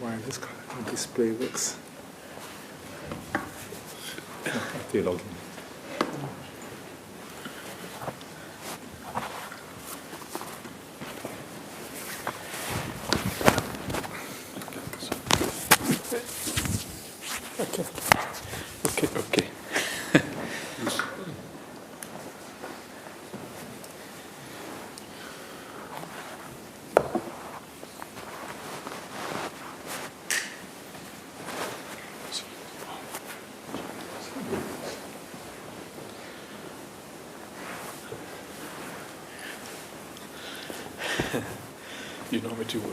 Why this display works. After you log in. Okay. You know me too well.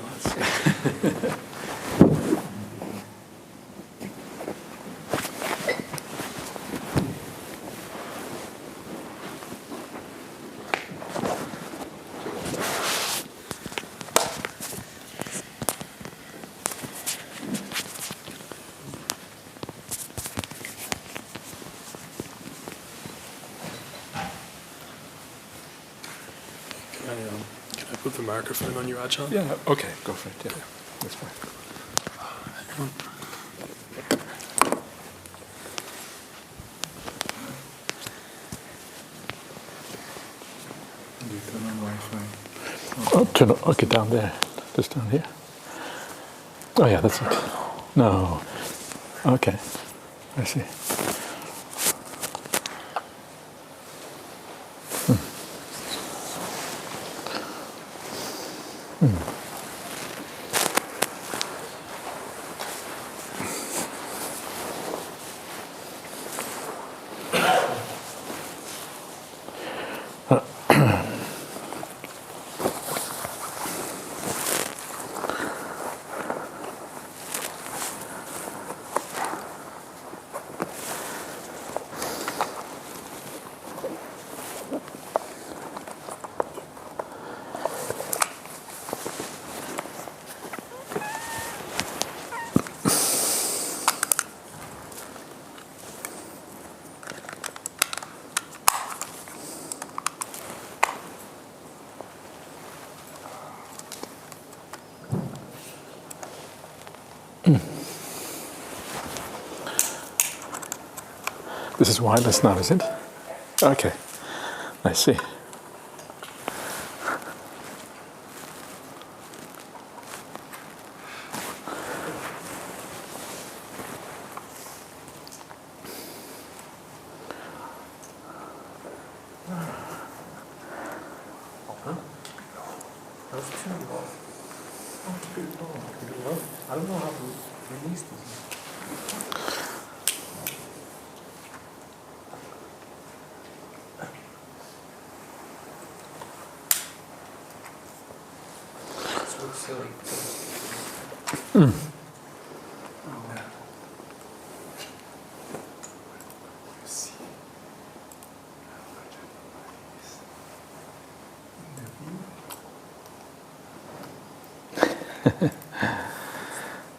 Can I put the microphone on your Ajahn? Yeah, okay, go for it. Yeah, that's fine. Do you turn on Wi-Fi? Oh, turn it. Okay, down there. Just down here. Oh yeah, that's it. No. Okay. I see. This is wireless now, is it? Okay, I see. I don't know how to release this.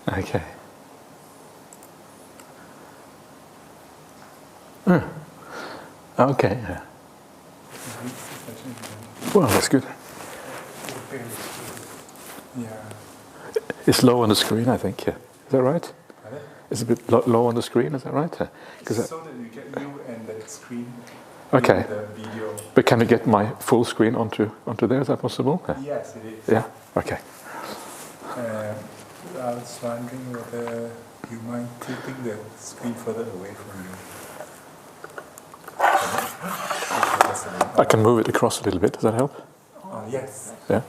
Okay. Okay. Well, that's good. Yeah. It's low on the screen, I think. Yeah. Is that right? It's a bit low on the screen. Is that right? So that you get you and the screen. Okay. The video. But can we get my full screen onto there? Is that possible? Yes, it is. Yeah. Okay. I was wondering whether you mind tilting the screen further away from you. I can move it across a little bit. Does that help? Yes. Yeah.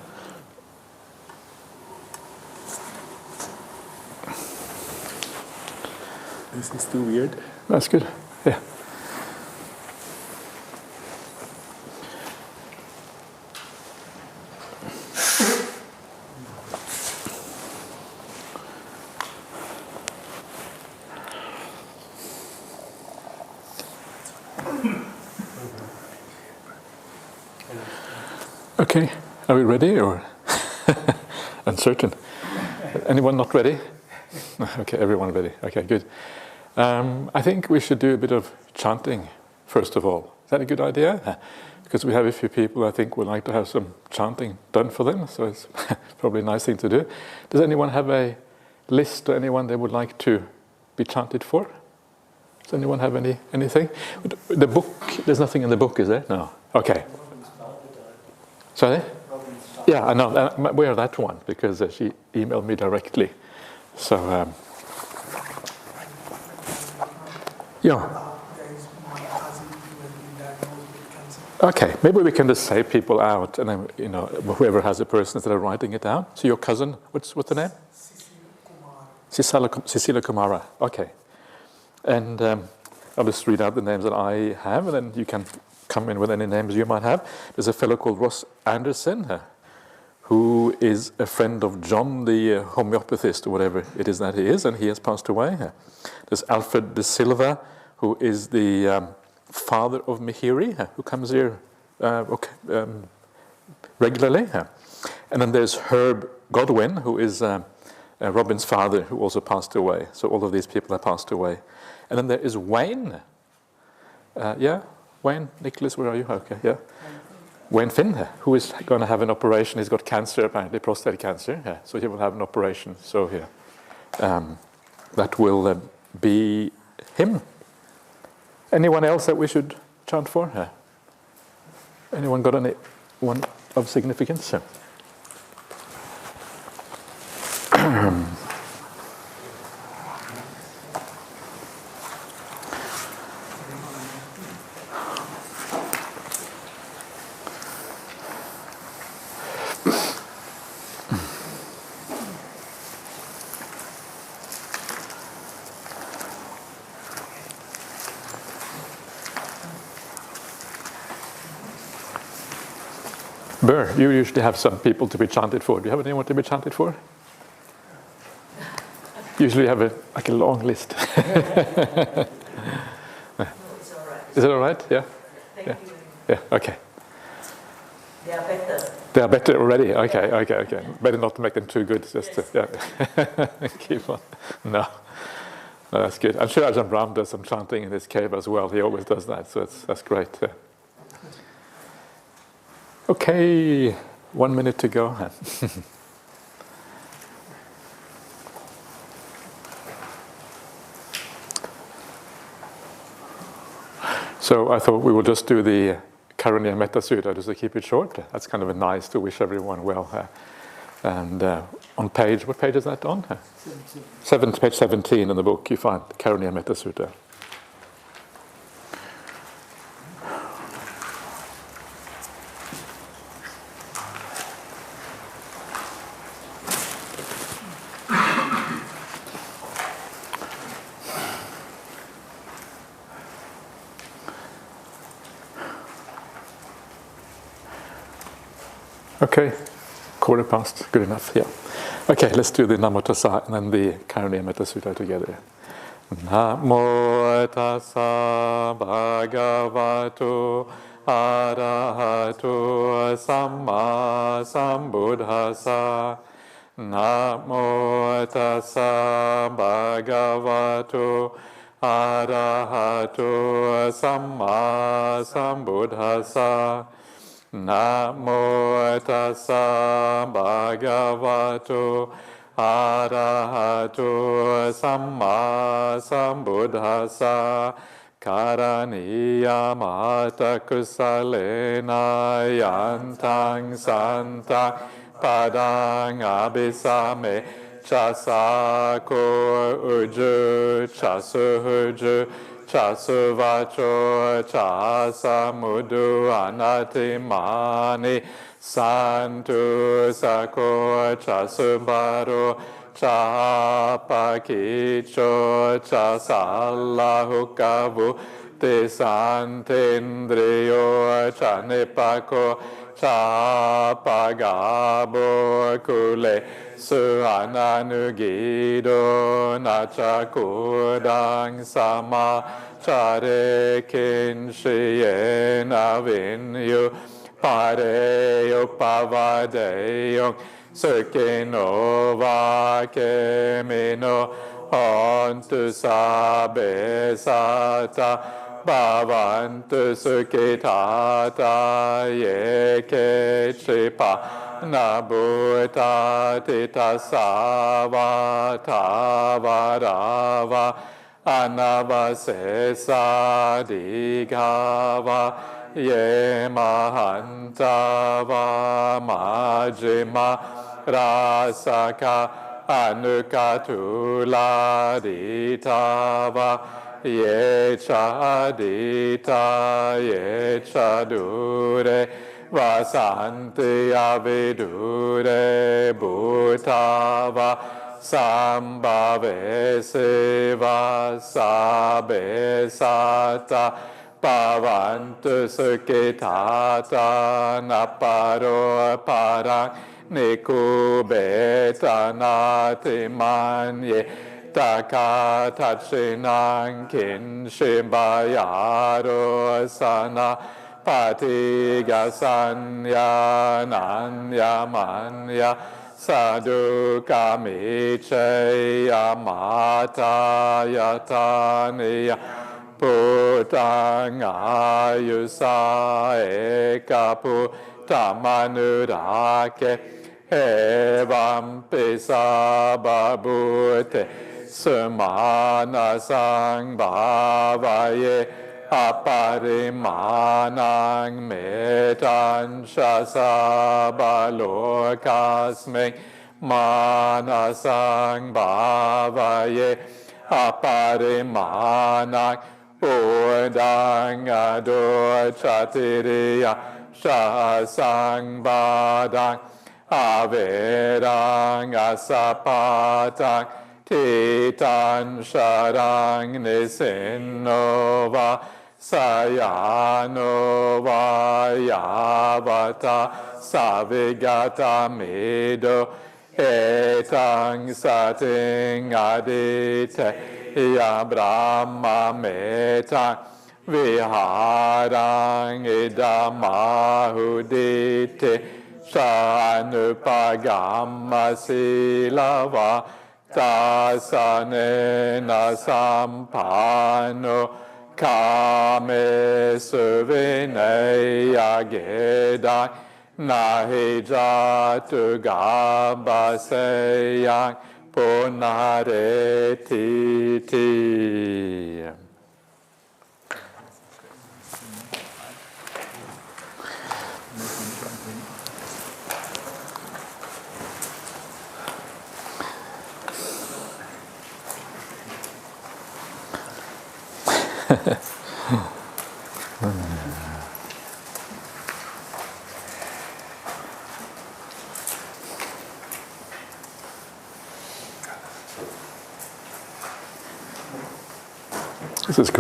This is too weird. That's good. Yeah. Okay, are we ready or uncertain? Anyone not ready? Okay, everyone ready. Okay, good. I think we should do a bit of chanting first of all. Is that a good idea? Because we have a few people I think would like to have some chanting done for them, so it's probably a nice thing to do. Does anyone have a list or anyone they would like to be chanted for? Does anyone have anything? The book, there's nothing in the book, is there? No. Okay. Sorry? Yeah, I know. I'm aware of that one because she emailed me directly. So, yeah. Okay, maybe we can just say people out, and then whoever has a person instead of writing it down. So your cousin, what's the name? Cecilia Kumara. Okay, and I'll just read out the names that I have, and then you can come in with any names you might have. There's a fellow called Ross Anderson, who is a friend of John, the homeopathist, or whatever it is that he is, and he has passed away. There's Alfred de Silva, who is the father of Mihiri, who comes here regularly. And then there's Herb Godwin, who is Robin's father, who also passed away. So all of these people have passed away. And then there is Wayne. Wayne, Nicholas, where are you? Okay, yeah. Wayne Finn, who is going to have an operation. He's got cancer, apparently, prostate cancer. Yeah, so he will have an operation. So that will be him. Anyone else that we should chant for? Anyone got anyone of significance? Burr, you usually have some people to be chanted for. Do you have anyone to be chanted for? Usually you have a long list. No, it's all right. Is it all right? Yeah? Thank Yeah. you. Yeah, okay. They are better. They are better already? Okay. Better not to make them too good. Just Yes. keep on. No, that's good. I'm sure Ajahn Brahm does some chanting in his cave as well. He always does that, so that's great. Okay, 1 minute to go. So I thought we would just do the Karaniya Metta Sutta just to keep it short. That's kind of nice to wish everyone well. And on page, what page is that on? 17. Page 17 in the book, you find the Karaniya Metta Sutta. Okay, 1:15, good enough, yeah. Okay, let's do the Namo Tassa and then the Karaniya Metta Sutta together. Namo Tassa Bhagavato Arahato Samma Sambuddhassa. Namo tassa bhagavato arahato samma sambuddhassa. Namo tassa bhagavato arahato samma sambuddhassa. Karaniya mata kusalena yantang santang padang abhisame chasako uju chasuhuju chasuvacho chasamudu anatimani santu sako chasubaro chapakicho chasallahukavu tisantindriyo chanipako chapagabo kule suananugido nachakudang sama chare kinshiyena vinyu pareyo pavadeyo sukino vakemino ontu sabe sata bhavantu sukhitata yeke chipa nabuta titasava tavarava anavasesa digava ye mahantava majima rasaka anukatula ditava ye chadita ye chadure vasanti avidure bhutava sambhave seva sabe sata bhavantu sukhitata naparo parang nikubetana manye takatachinang kinshimbayaro sana patigasanya nanyamanya sadukamiche yamata yataniya putang ayusa ekapu tamanurake evam pisa babute sumana sang bhavaye aparimanang metan shasa balokasme manasang bhavaye aparimanang udang ado chatiriya shasang badang averang asapatang titan sharang nisinova sayanova yavata savigata medo etang sating adite ya brahma metang viharang idamahudite Shanupagama silava tasanena sampano kame suvinaya gedang nahi jatu gabaseyang punaretiti.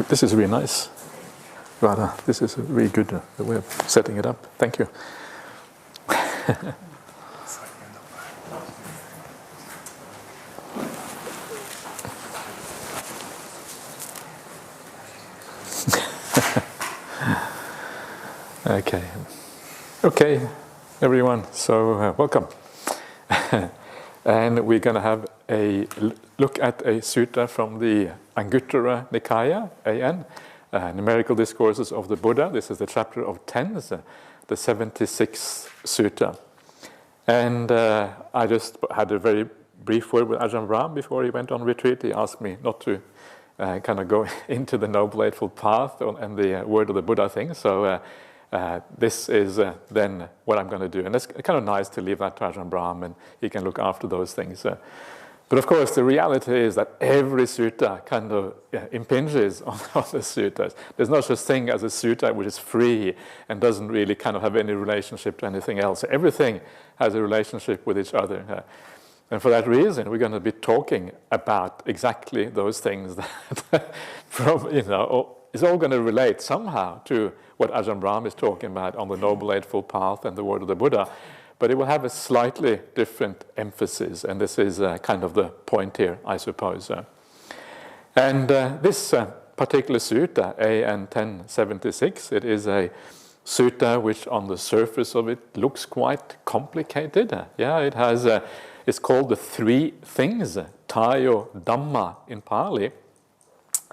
This is really nice, Radha. This is a really good way of setting it up. Thank you. Okay, everyone. So welcome. And we're going to have a look at a sutta from the Anguttara Nikaya, AN, Numerical Discourses of the Buddha. This is the chapter of 10, the 76th sutta. And I just had a very brief word with Ajahn Brahmali before he went on retreat. He asked me not to kind of go into the Noble Eightfold Path and the word of the Buddha thing. So this is then what I'm going to do. And it's kind of nice to leave that to Ajahn Brahmali, and he can look after those things. But of course, the reality is that every sutta kind of impinges on the suttas. There's no such thing as a sutta which is free and doesn't really kind of have any relationship to anything else. Everything has a relationship with each other. And for that reason, we're going to be talking about exactly those things that it's all going to relate somehow to what Ajahn Brahmali is talking about on the Noble Eightfold Path and the word of the Buddha. But it will have a slightly different emphasis, and this is kind of the point here, I suppose. And this particular sutta, AN10.76, it is a sutta which on the surface of it looks quite complicated. It has, it's called the three things, Tayo Dhamma in Pali.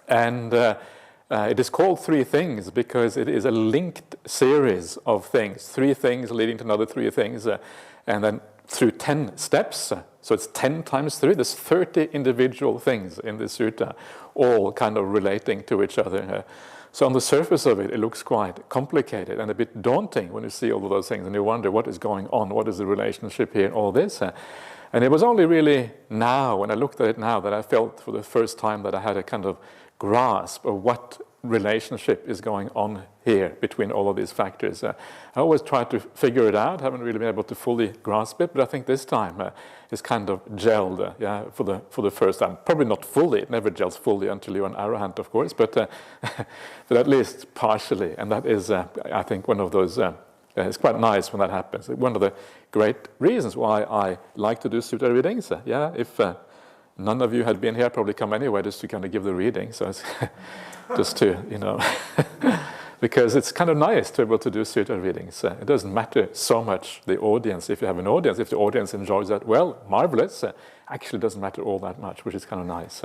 And it is called three things because it is a linked series of things, three things leading to another three things, and then through 10 steps. So it's 10 times 3. There's 30 individual things in this sutta, all kind of relating to each other. So on the surface of it, it looks quite complicated and a bit daunting when you see all of those things, and you wonder what is going on, what is the relationship here, all this. And it was only really now, when I looked at it now, that I felt for the first time that I had a kind of grasp of what relationship is going on here between all of these factors. I always try to figure it out, haven't really been able to fully grasp it, but I think this time it's kind of gelled for the first time. Probably not fully, it never gels fully until you're an arahant, of course, but at least partially, and that is, I think, one of those, it's quite nice when that happens. One of the great reasons why I like to do sutta readings. If none of you had been here, I'd probably come anyway just to kind of give the reading. So it's just to, because it's kind of nice to be able to do sutta readings. It doesn't matter so much the audience. If you have an audience, if the audience enjoys that, well, marvelous. Actually doesn't matter all that much, which is kind of nice.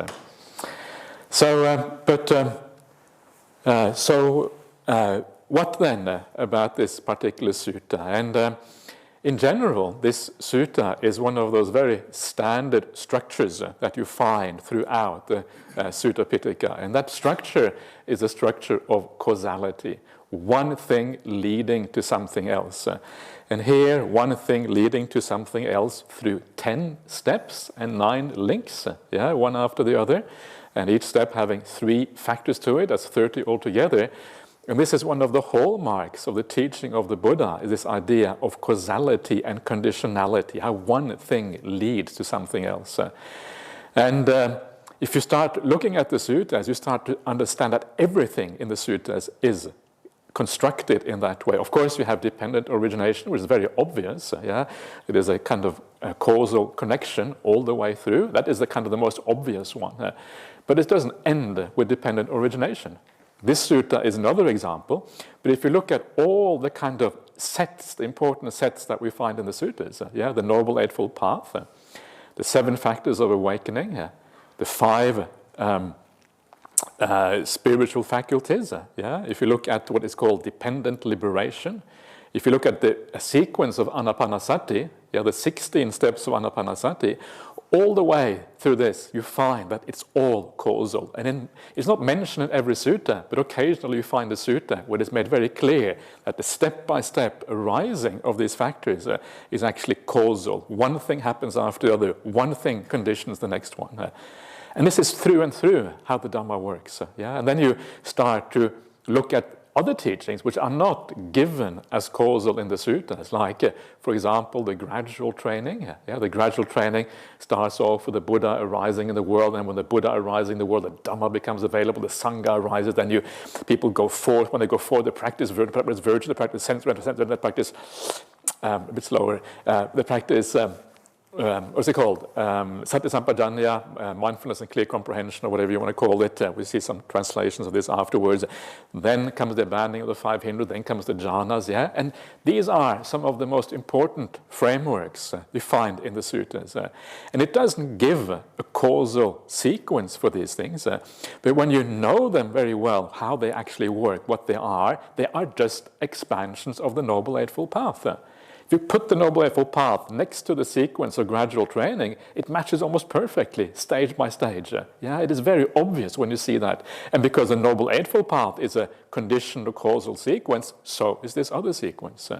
What then about this particular sutta? And in general, this sutta is one of those very standard structures that you find throughout the Sutta Pitaka. And that structure is a structure of causality, one thing leading to something else. And here, one thing leading to something else through 10 steps and 9 links, one after the other, and each step having 3 factors to it, that's 30 altogether. And this is one of the hallmarks of the teaching of the Buddha, is this idea of causality and conditionality, how one thing leads to something else. And if you start looking at the suttas, you start to understand that everything in the suttas is constructed in that way. Of course, you have dependent origination, which is very obvious. It is a kind of a causal connection all the way through. That is the kind of the most obvious one. But it doesn't end with dependent origination. This sutta is another example, but if you look at all the kind of sets, the important sets that we find in the suttas, the Noble Eightfold Path, the 7 factors of awakening, the 5 spiritual faculties, if you look at what is called dependent liberation, if you look at the sequence of anapanasati, the 16 steps of anapanasati, all the way through this, you find that it's all causal. And it's not mentioned in every sutta, but occasionally you find a sutta where it's made very clear that the step-by-step arising of these factors is actually causal. One thing happens after the other. One thing conditions the next one. And this is through and through how the Dhamma works. And then you start to look at other teachings which are not given as causal in the suttas, like, for example, the gradual training. The gradual training starts off with the Buddha arising in the world, and when the Buddha arises in the world, the Dhamma becomes available, the Sangha arises, then people go forth. When they go forth, they practice virtue, they practice sense, they practice a bit slower, they practice what's it called? Sati Sampajanya, mindfulness and clear comprehension, or whatever you want to call it. We see some translations of this afterwards. Then comes the abandoning of the 5 Hindu, then comes the jhanas, yeah? And these are some of the most important frameworks we find in the suttas. And it doesn't give a causal sequence for these things, but when you know them very well, how they actually work, what they are just expansions of the Noble Eightfold Path. If you put the Noble Eightfold Path next to the sequence of gradual training, it matches almost perfectly, stage by stage. Yeah, it is very obvious when you see that. And because the Noble Eightfold Path is a conditioned or causal sequence, so is this other sequence.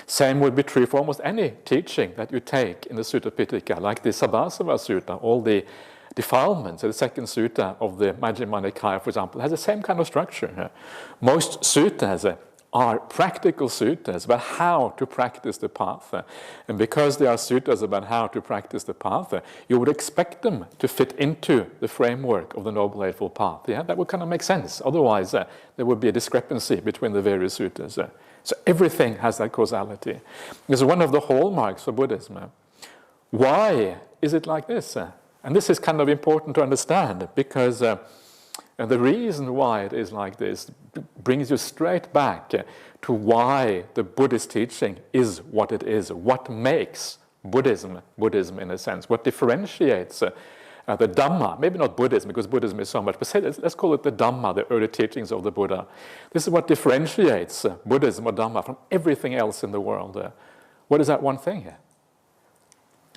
Same would be true for almost any teaching that you take in the Sutta Pitaka, like the Sabhasava Sutta, all the defilements, the second sutta of the Majjhima Nikaya, for example, has the same kind of structure. Most suttas are practical suttas about how to practice the path. And because they are suttas about how to practice the path, you would expect them to fit into the framework of the Noble Eightfold Path. Yeah, that would kind of make sense. Otherwise, there would be a discrepancy between the various suttas. So everything has that causality. It's one of the hallmarks of Buddhism. Why is it like this? And this is kind of important to understand, because and the reason why it is like this brings you straight back to why the Buddhist teaching is what it is. What makes Buddhism in a sense? What differentiates the Dhamma? Maybe not Buddhism, because Buddhism is so much, but let's call it the Dhamma, the early teachings of the Buddha. This is what differentiates Buddhism or Dhamma from everything else in the world. What is that one thing here?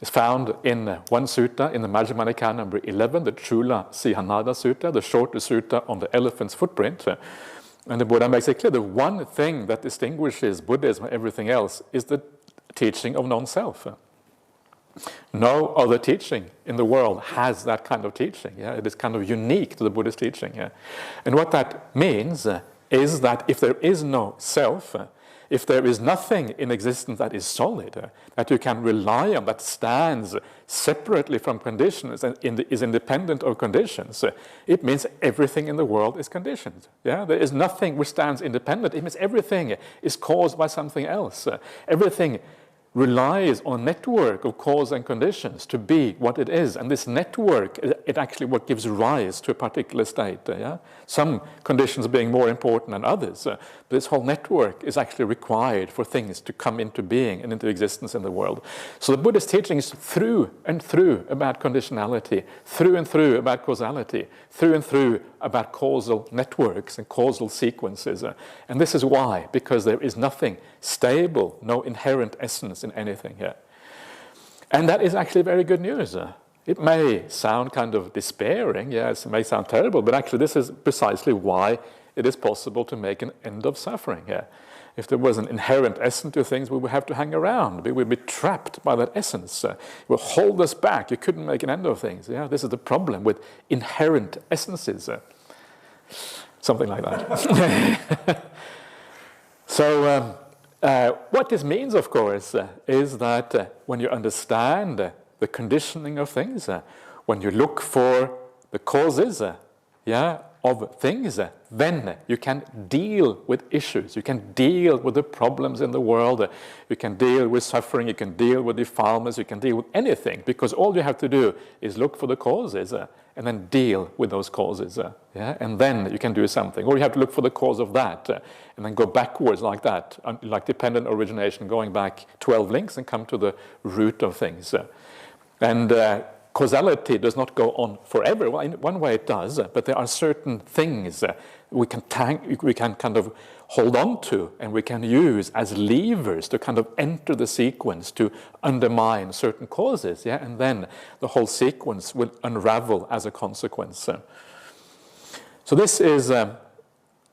It's found in one sutta in the Majjhima Nikaya number 11, the Chula Sihanada Sutta, the shorter sutta on the elephant's footprint. And the Buddha makes it clear the one thing that distinguishes Buddhism from everything else is the teaching of non-self. No other teaching in the world has that kind of teaching. Yeah? It is kind of unique to the Buddhist teaching. Yeah? And what that means is that if there is no self, if there is nothing in existence that is solid, that you can rely on, that stands separately from conditions and is independent of conditions, it means everything in the world is conditioned. Yeah? There is nothing which stands independent. It means everything is caused by something else. Everything relies on a network of cause and conditions to be what it is. And this network, it actually what gives rise to a particular state. Yeah? Some conditions being more important than others. But this whole network is actually required for things to come into being and into existence in the world. So the Buddhist teaching is through and through about conditionality, through and through about causality, through and through about causal networks and causal sequences. And this is why, because there is nothing stable, no inherent essence in anything here. And that is actually very good news. It may sound kind of despairing, yes, it may sound terrible, but actually this is precisely why it is possible to make an end of suffering here. If there was an inherent essence to things, we would have to hang around. We would be trapped by that essence. It would hold us back. You couldn't make an end of things. Yeah, this is the problem with inherent essences. Something like that. So what this means, of course, is that when you understand the conditioning of things, when you look for the causes of things, then you can deal with issues. You can deal with the problems in the world. You can deal with suffering. You can deal with defilements. You can deal with anything, because all you have to do is look for the causes and then deal with those causes. And then you can do something. Or you have to look for the cause of that and then go backwards like that, like dependent origination, going back 12 links and come to the root of things. And causality does not go on forever. Well, in one way it does, but there are certain things we can kind of hold on to and we can use as levers to kind of enter the sequence to undermine certain causes, and then the whole sequence will unravel as a consequence. So this is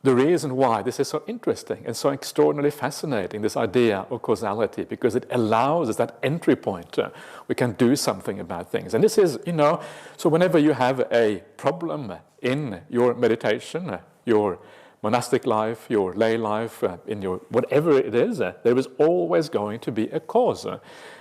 the reason why this is so interesting and so extraordinarily fascinating, this idea of causality, because it allows us that entry point. We can do something about things. And this is, so whenever you have a problem in your meditation, your monastic life, your lay life, in your whatever it is, there is always going to be a cause.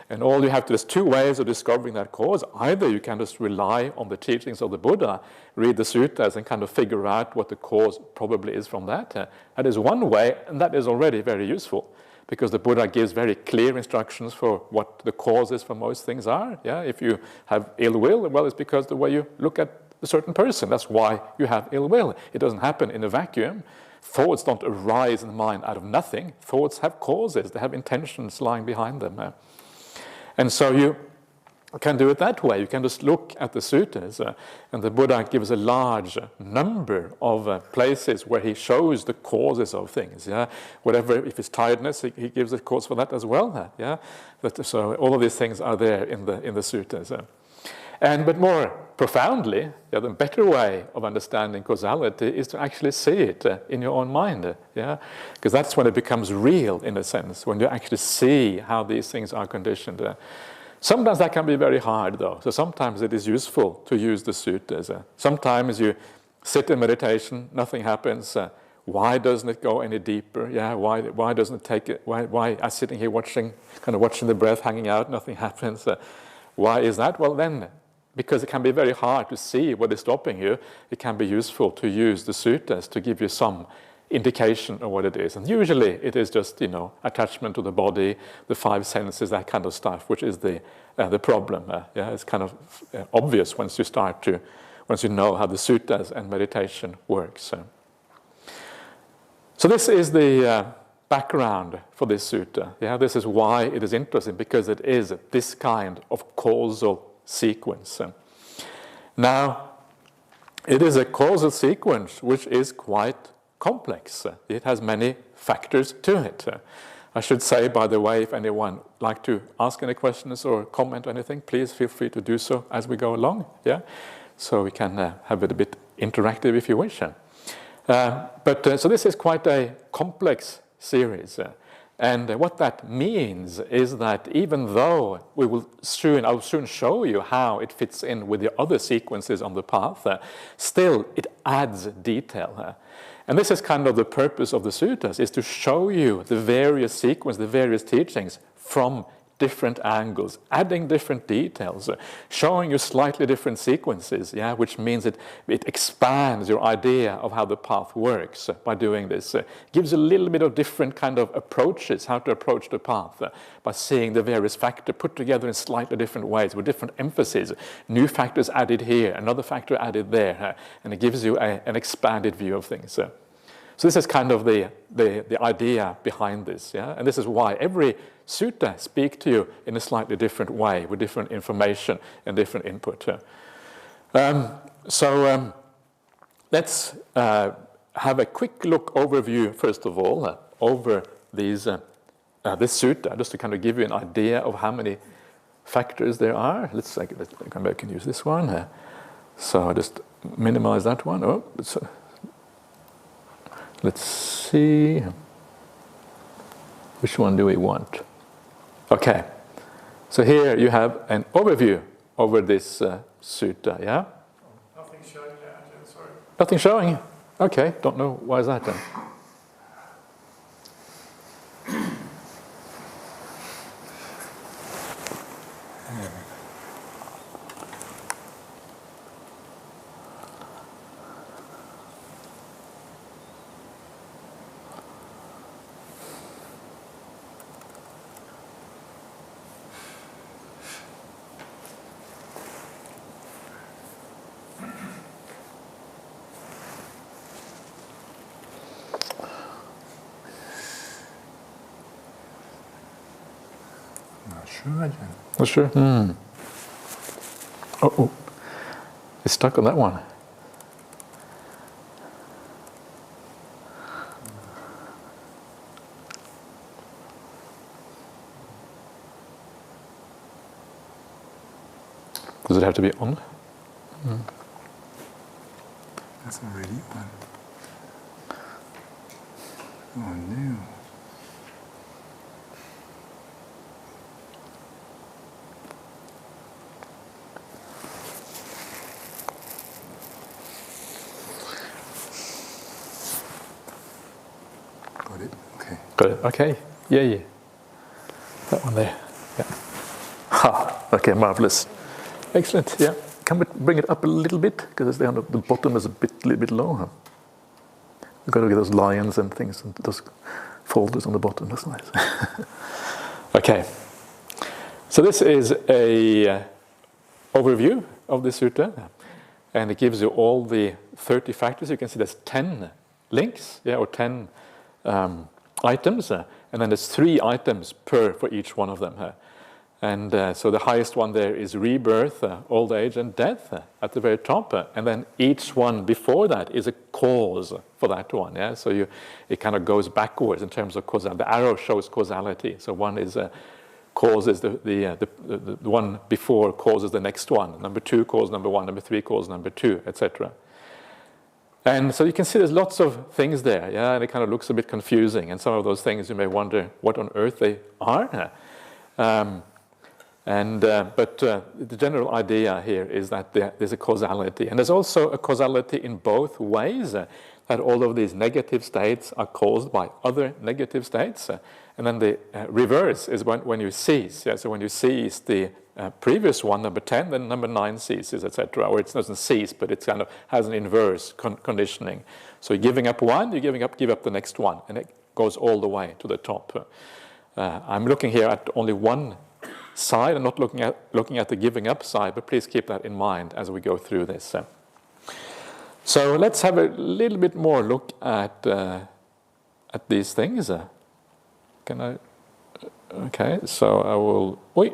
And all you have to, there's two ways of discovering that cause. Either you can just rely on the teachings of the Buddha, read the suttas and kind of figure out what the cause probably is from that. That is one way, and that is already very useful. because the Buddha gives very clear instructions for what the causes for most things are. Yeah, if you have ill will, well, it's because the way you look at a certain person. That's why you have ill will. It doesn't happen in a vacuum. Thoughts don't arise in the mind out of nothing. Thoughts have causes. They have intentions lying behind them. And so you can do it that way. You can just look at the suttas, and the Buddha gives a large number of places where he shows the causes of things. Yeah, whatever, if it's tiredness, he gives a cause for that as well. Yeah, so all of these things are there in the suttas. But more profoundly, the better way of understanding causality is to actually see it in your own mind. Yeah, because that's when it becomes real, in a sense, when you actually see how these things are conditioned. Sometimes that can be very hard, though. So sometimes it is useful to use the suttas. Sometimes you sit in meditation, nothing happens. Why doesn't it go any deeper? Yeah, why doesn't it take it? Why I'm sitting here watching the breath hanging out, nothing happens. Why is that? Well, then, because it can be very hard to see what is stopping you, it can be useful to use the suttas to give you some indication of what it is. And usually it is just, attachment to the body, the five senses, that kind of stuff, which is the problem. It's kind of obvious once you know how the suttas and meditation works. So this is the background for this sutta. Yeah, this is why it is interesting, because it is this kind of causal sequence. Now, it is a causal sequence which is quite complex. It has many factors to it. I should say, by the way, if anyone would like to ask any questions or comment on anything, please feel free to do so as we go along. Yeah, so we can have it a bit interactive if you wish. So this is quite a complex series. And what that means is that even though I'll soon show you how it fits in with the other sequences on the path, still it adds detail. And this is kind of the purpose of the suttas, is to show you the various sequences, the various teachings from different angles, adding different details, showing you slightly different sequences, which means it expands your idea of how the path works by doing this. Gives a little bit of different kind of approaches, how to approach the path, by seeing the various factors put together in slightly different ways, with different emphases. New factors added here, another factor added there, and it gives you an expanded view of things. So this is kind of the idea behind this, and this is why every sutta speaks to you in a slightly different way, with different information and different input. Let's have a quick look overview, first of all, over this sutta, just to kind of give you an idea of how many factors there are. Let's come back and use this one. So I'll just minimize that one. Let's see. Which one do we want? Okay. So here you have an overview over this sutta, yeah? Nothing showing yet, sorry. Nothing showing? Okay, don't know why is that then. Not sure. Oh, it's stuck on that one. Does it have to be on? That's already on. Oh no. Got it? Okay. Got it. Okay. Yeah. That one there. Yeah. Ha. Okay. Marvelous. Excellent. Yeah. Can we bring it up a little bit, because the bottom is little bit low. Huh? We've got to get those lions and things and those folders on the bottom. That's nice. Okay. So this is a overview of the sutta, and it gives you all the 30 factors. You can see there's 10 links, or 10 items, and then there's 3 items for each one of them. And so the highest one there is rebirth, old age, and death at the very top. And then each one before that is a cause for that one. Yeah? So it kind of goes backwards in terms of causality. The arrow shows causality. So one is causes the one before causes the next one. Number 2 causes number 1. Number 3 causes number 2, etc. And so you can see there's lots of things there. Yeah, and it kind of looks a bit confusing. And some of those things you may wonder what on earth they are. But the general idea here is that there's a causality. And there's also a causality in both ways, that all of these negative states are caused by other negative states. And then the reverse is when you cease. Yeah? So when you cease the previous one, number 10, then number 9 ceases, etc. Or it doesn't cease, but it kind of has an inverse conditioning. So you're giving up one, you give up the next one. And it goes all the way to the top. I'm looking here at only one side. I'm not looking at the giving up side, but please keep that in mind as we go through this. So let's have a little bit more look at these things. Can I? Okay, so I will. Wait.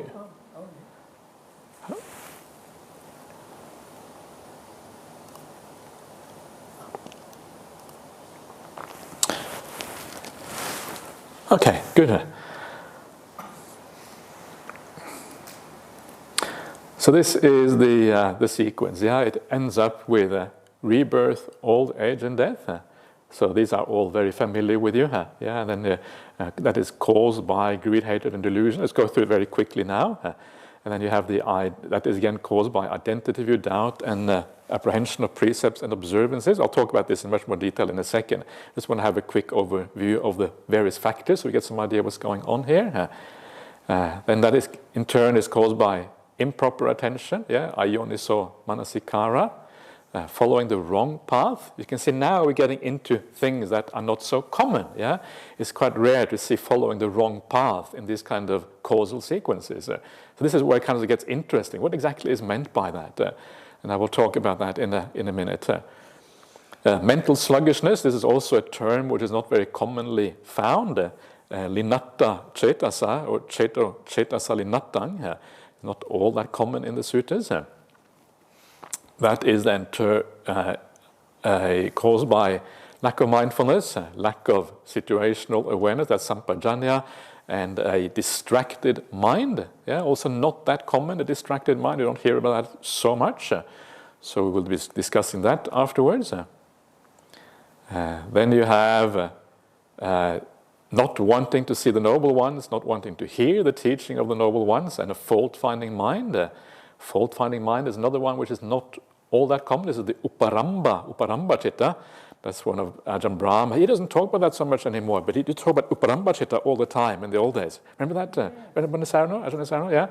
Okay, good. So this is the sequence. Yeah, it ends up with rebirth, old age, and death. So these are all very familiar with you. Yeah, and then that is caused by greed, hatred, and delusion. Let's go through it very quickly now. And then you have that is again caused by identity view, doubt, and apprehension of precepts and observances. I'll talk about this in much more detail in a second. Just want to have a quick overview of the various factors so we get some idea what's going on here. Then that is in turn is caused by improper attention, ayoniso manasikara, following the wrong path. You can see now we're getting into things that are not so common. Yeah, it's quite rare to see following the wrong path in these kind of causal sequences. So this is where it kind of gets interesting. What exactly is meant by that? And I will talk about that in a minute. Mental sluggishness. This is also a term which is not very commonly found. Linatta cetasa or cetasa linattang. Not all that common in the sutras. That is then caused by lack of mindfulness, lack of situational awareness, that's sampajanya, and a distracted mind. Yeah, also not that common, a distracted mind. You don't hear about that so much. So we will be discussing that afterwards. Then you have not wanting to see the noble ones, not wanting to hear the teaching of the noble ones, and a fault-finding mind. Fault-finding mind is another one which is not all that common. This is the Uparamba Chitta. That's one of Ajahn Brahmali. He doesn't talk about that so much anymore, but he did talk about Uparamba Chitta all the time in the old days. Remember that? Ajahn Sarno, yeah?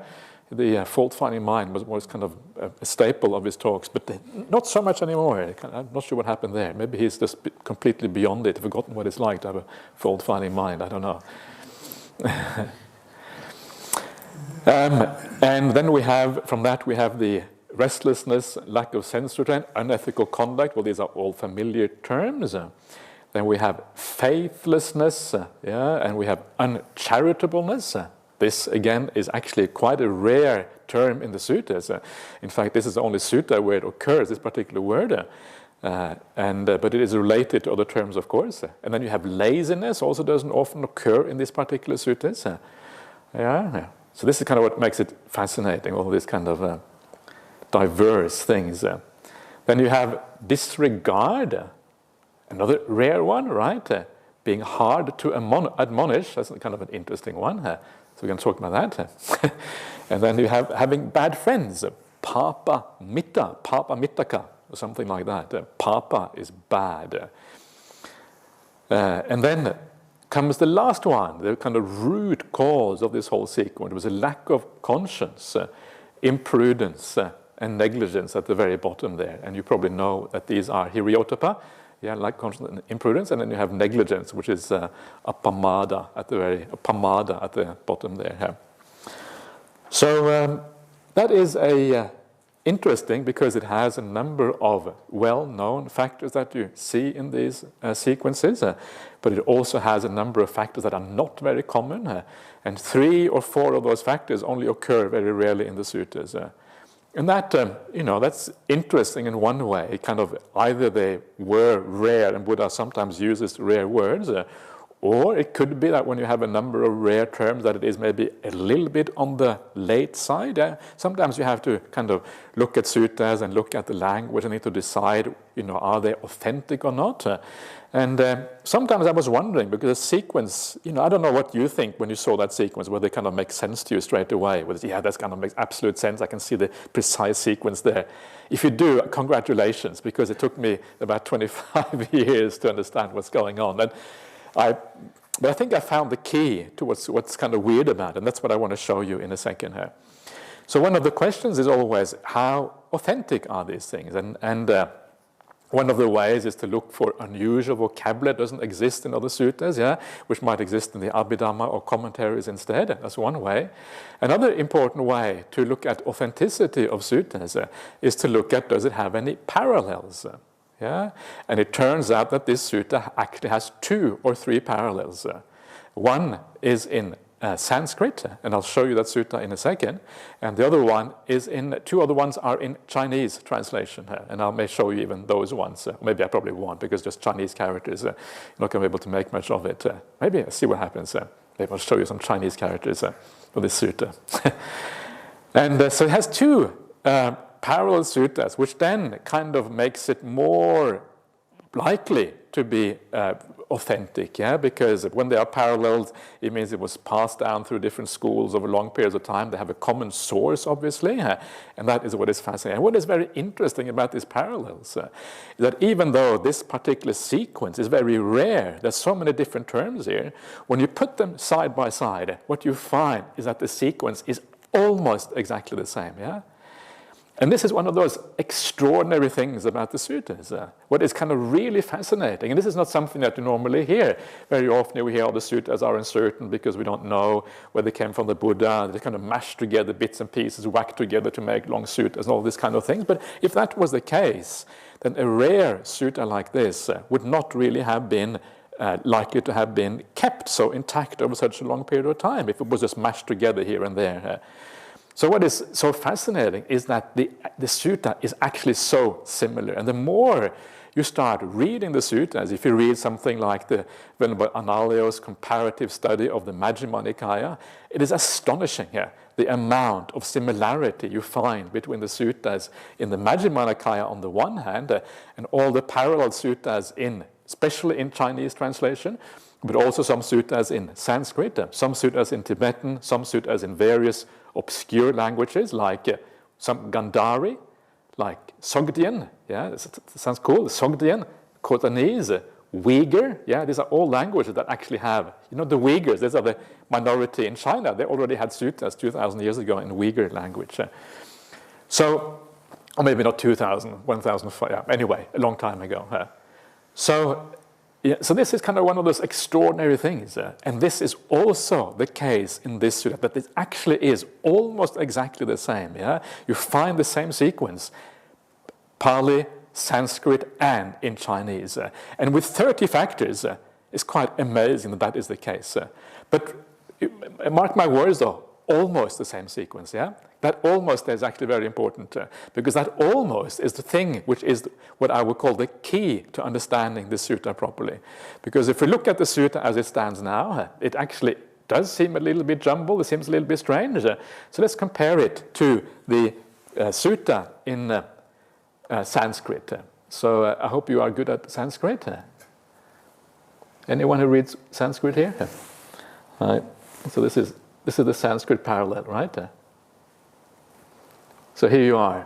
The fault-finding mind was kind of a staple of his talks, but not so much anymore. I'm not sure what happened there. Maybe he's just completely beyond it, forgotten what it's like to have a fault-finding mind. I don't know. And then we have the restlessness, lack of sense restraint, unethical conduct. Well, these are all familiar terms. Then we have faithlessness, and we have uncharitableness. This, again, is actually quite a rare term in the sutras. In fact, this is the only sutta where it occurs, this particular word. But it is related to other terms, of course. And then you have laziness, also doesn't often occur in these particular sutras. So this is kind of what makes it fascinating, all these kind of diverse things. Then you have disregard, another rare one, right? Being hard to admonish, that's kind of an interesting one. So we're going to talk about that. And then you have having bad friends, papa mittaka, or something like that. Papa is bad. And then comes the last one, the kind of root cause of this whole sequence. It was a lack of conscience, imprudence, and negligence at the very bottom there. And you probably know that these are hiriotapa, Yeah, like conscious imprudence, and then you have negligence, which is pamada at the bottom there. Yeah. So that is interesting because it has a number of well-known factors that you see in these sequences, but it also has a number of factors that are not very common, and 3 or 4 of those factors only occur very rarely in the suttas. And that, that's interesting in one way. Kind of either they were rare, and Buddha sometimes uses rare words, or it could be that when you have a number of rare terms that it is maybe a little bit on the late side. Sometimes you have to kind of look at suttas and look at the language and need to decide, are they authentic or not? And sometimes I was wondering, because the sequence, I don't know what you think when you saw that sequence, whether it kind of makes sense to you straight away. Whether, yeah, that kind of makes absolute sense. I can see the precise sequence there. If you do, congratulations, because it took me about 25 years to understand what's going on. But I think I found the key to what's kind of weird about it, and that's what I want to show you in a second here. So one of the questions is always, how authentic are these things? And one of the ways is to look for unusual vocabulary that doesn't exist in other suttas, which might exist in the Abhidhamma or commentaries instead. That's one way. Another important way to look at authenticity of suttas is to look at, does it have any parallels? Yeah? And it turns out that this sutta actually has 2 or 3 parallels. One is in Sanskrit, and I'll show you that sutta in a second. And the other one is 2 other ones are in Chinese translation, and I may show you even those ones. Maybe I probably won't, because just Chinese characters, you're not going to be able to make much of it. Maybe I'll see what happens. Maybe I'll show you some Chinese characters for this sutta. And so it has 2 parallel suttas, which then kind of makes it more likely to be authentic, because when they are paralleled, it means it was passed down through different schools over long periods of time. They have a common source, obviously, and that is what is fascinating. And what is very interesting about these parallels is that even though this particular sequence is very rare, there's so many different terms here, when you put them side by side, what you find is that the sequence is almost exactly the same, And this is one of those extraordinary things about the suttas. What is kind of really fascinating, and this is not something that you normally hear. Very often we hear all the suttas are uncertain because we don't know where they came from the Buddha. They kind of mash together bits and pieces, whack together to make long suttas and all these kind of things. But if that was the case, then a rare sutta like this would not really have been likely to have been kept so intact over such a long period of time if it was just mashed together here and there. So what is so fascinating is that the sutta is actually so similar. And the more you start reading the suttas, if you read something like the Venerable Analayo's comparative study of the Majjhima Nikaya, it is astonishing the amount of similarity you find between the suttas in the Majjhima Nikaya on the one hand, and all the parallel suttas especially in Chinese translation, but also some suttas in Sanskrit, some suttas in Tibetan, some suttas in various obscure languages like some Gandhari, like Sogdian, it sounds cool, Sogdian, Khotanese, Uyghur, these are all languages that actually have, the Uyghurs, these are the minority in China, they already had suttas 2,000 years ago in Uyghur language. So, or maybe not 2,000, 1,005, anyway, a long time ago. So this is kind of one of those extraordinary things, and this is also the case in this sutta, that it actually is almost exactly the same. You find the same sequence, Pali, Sanskrit, and in Chinese, and with 30 factors, it's quite amazing that is the case. But mark my words, though, almost the same sequence. That almost is actually very important, because that almost is the thing which is what I would call the key to understanding the sutta properly. Because if we look at the sutta as it stands now, it actually does seem a little bit jumbled, it seems a little bit strange. So let's compare it to the sutta in Sanskrit. So I hope you are good at Sanskrit. Anyone who reads Sanskrit here? All right. So this is the Sanskrit parallel, right? So here you are.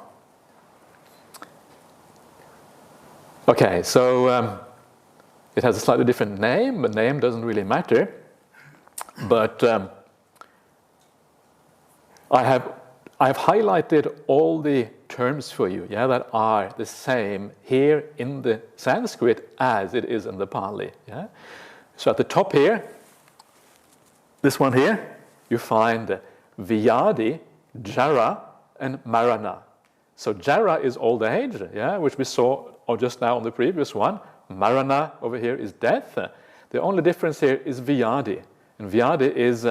Okay, so it has a slightly different name. The name doesn't really matter. But I I've highlighted all the terms for you, yeah, that are the same here in the Sanskrit as it is in the Pali. Yeah? So at the top here, this one here, you find Vyadi, Jara, and Marana. So Jara is old age, yeah, which we saw just now on the previous one. Marana over here is death. The only difference here is Vyadi. And Vyadi is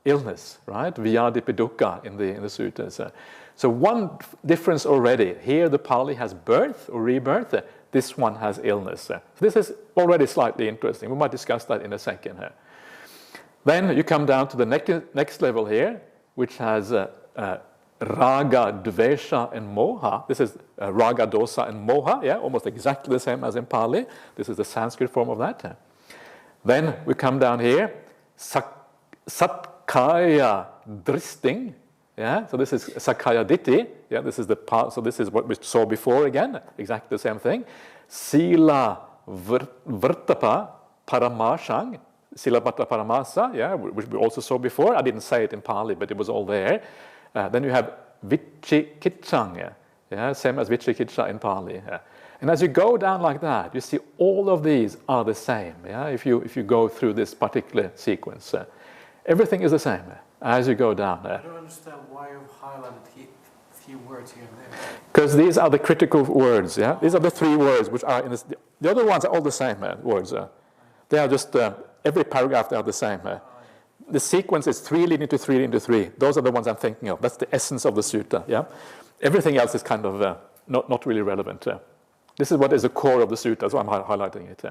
illness, right? Vyadi Pidukkha in the suttas. So one difference already. Here the Pali has birth or rebirth. This one has illness. So this is already slightly interesting. We might discuss that in a second. Then you come down to the next level here, which has Raga, Dvesha, and Moha. This is Raga, Dosa, and Moha, yeah, almost exactly the same as in Pali. This is the Sanskrit form of that. Then we come down here, Satkaya Dristing, yeah, so this is Sakaya Ditti, yeah, this is the part, so this is what we saw before again, exactly the same thing. Sila Vrtapa Paramashang, Sila Vrtapa Paramasa, yeah, which we also saw before. I didn't say it in Pali, but it was all there. Then you have Vichikitchang, yeah, same as Vichikitcha in Pali. Yeah. And as you go down like that, you see all of these are the same. Yeah, if you go through this particular sequence, everything is the same as you go down there. I don't understand why you've highlighted a few words here and there. Because these are the critical words. Yeah, these are the three words which are in this. The other ones are all the same words. They are just every paragraph they are the same. The sequence is 3 leading to 3 leading to 3. Those are the ones I'm thinking of. That's the essence of the sutta. Yeah, everything else is kind of not really relevant. This is what is the core of the sutta, so I'm highlighting it.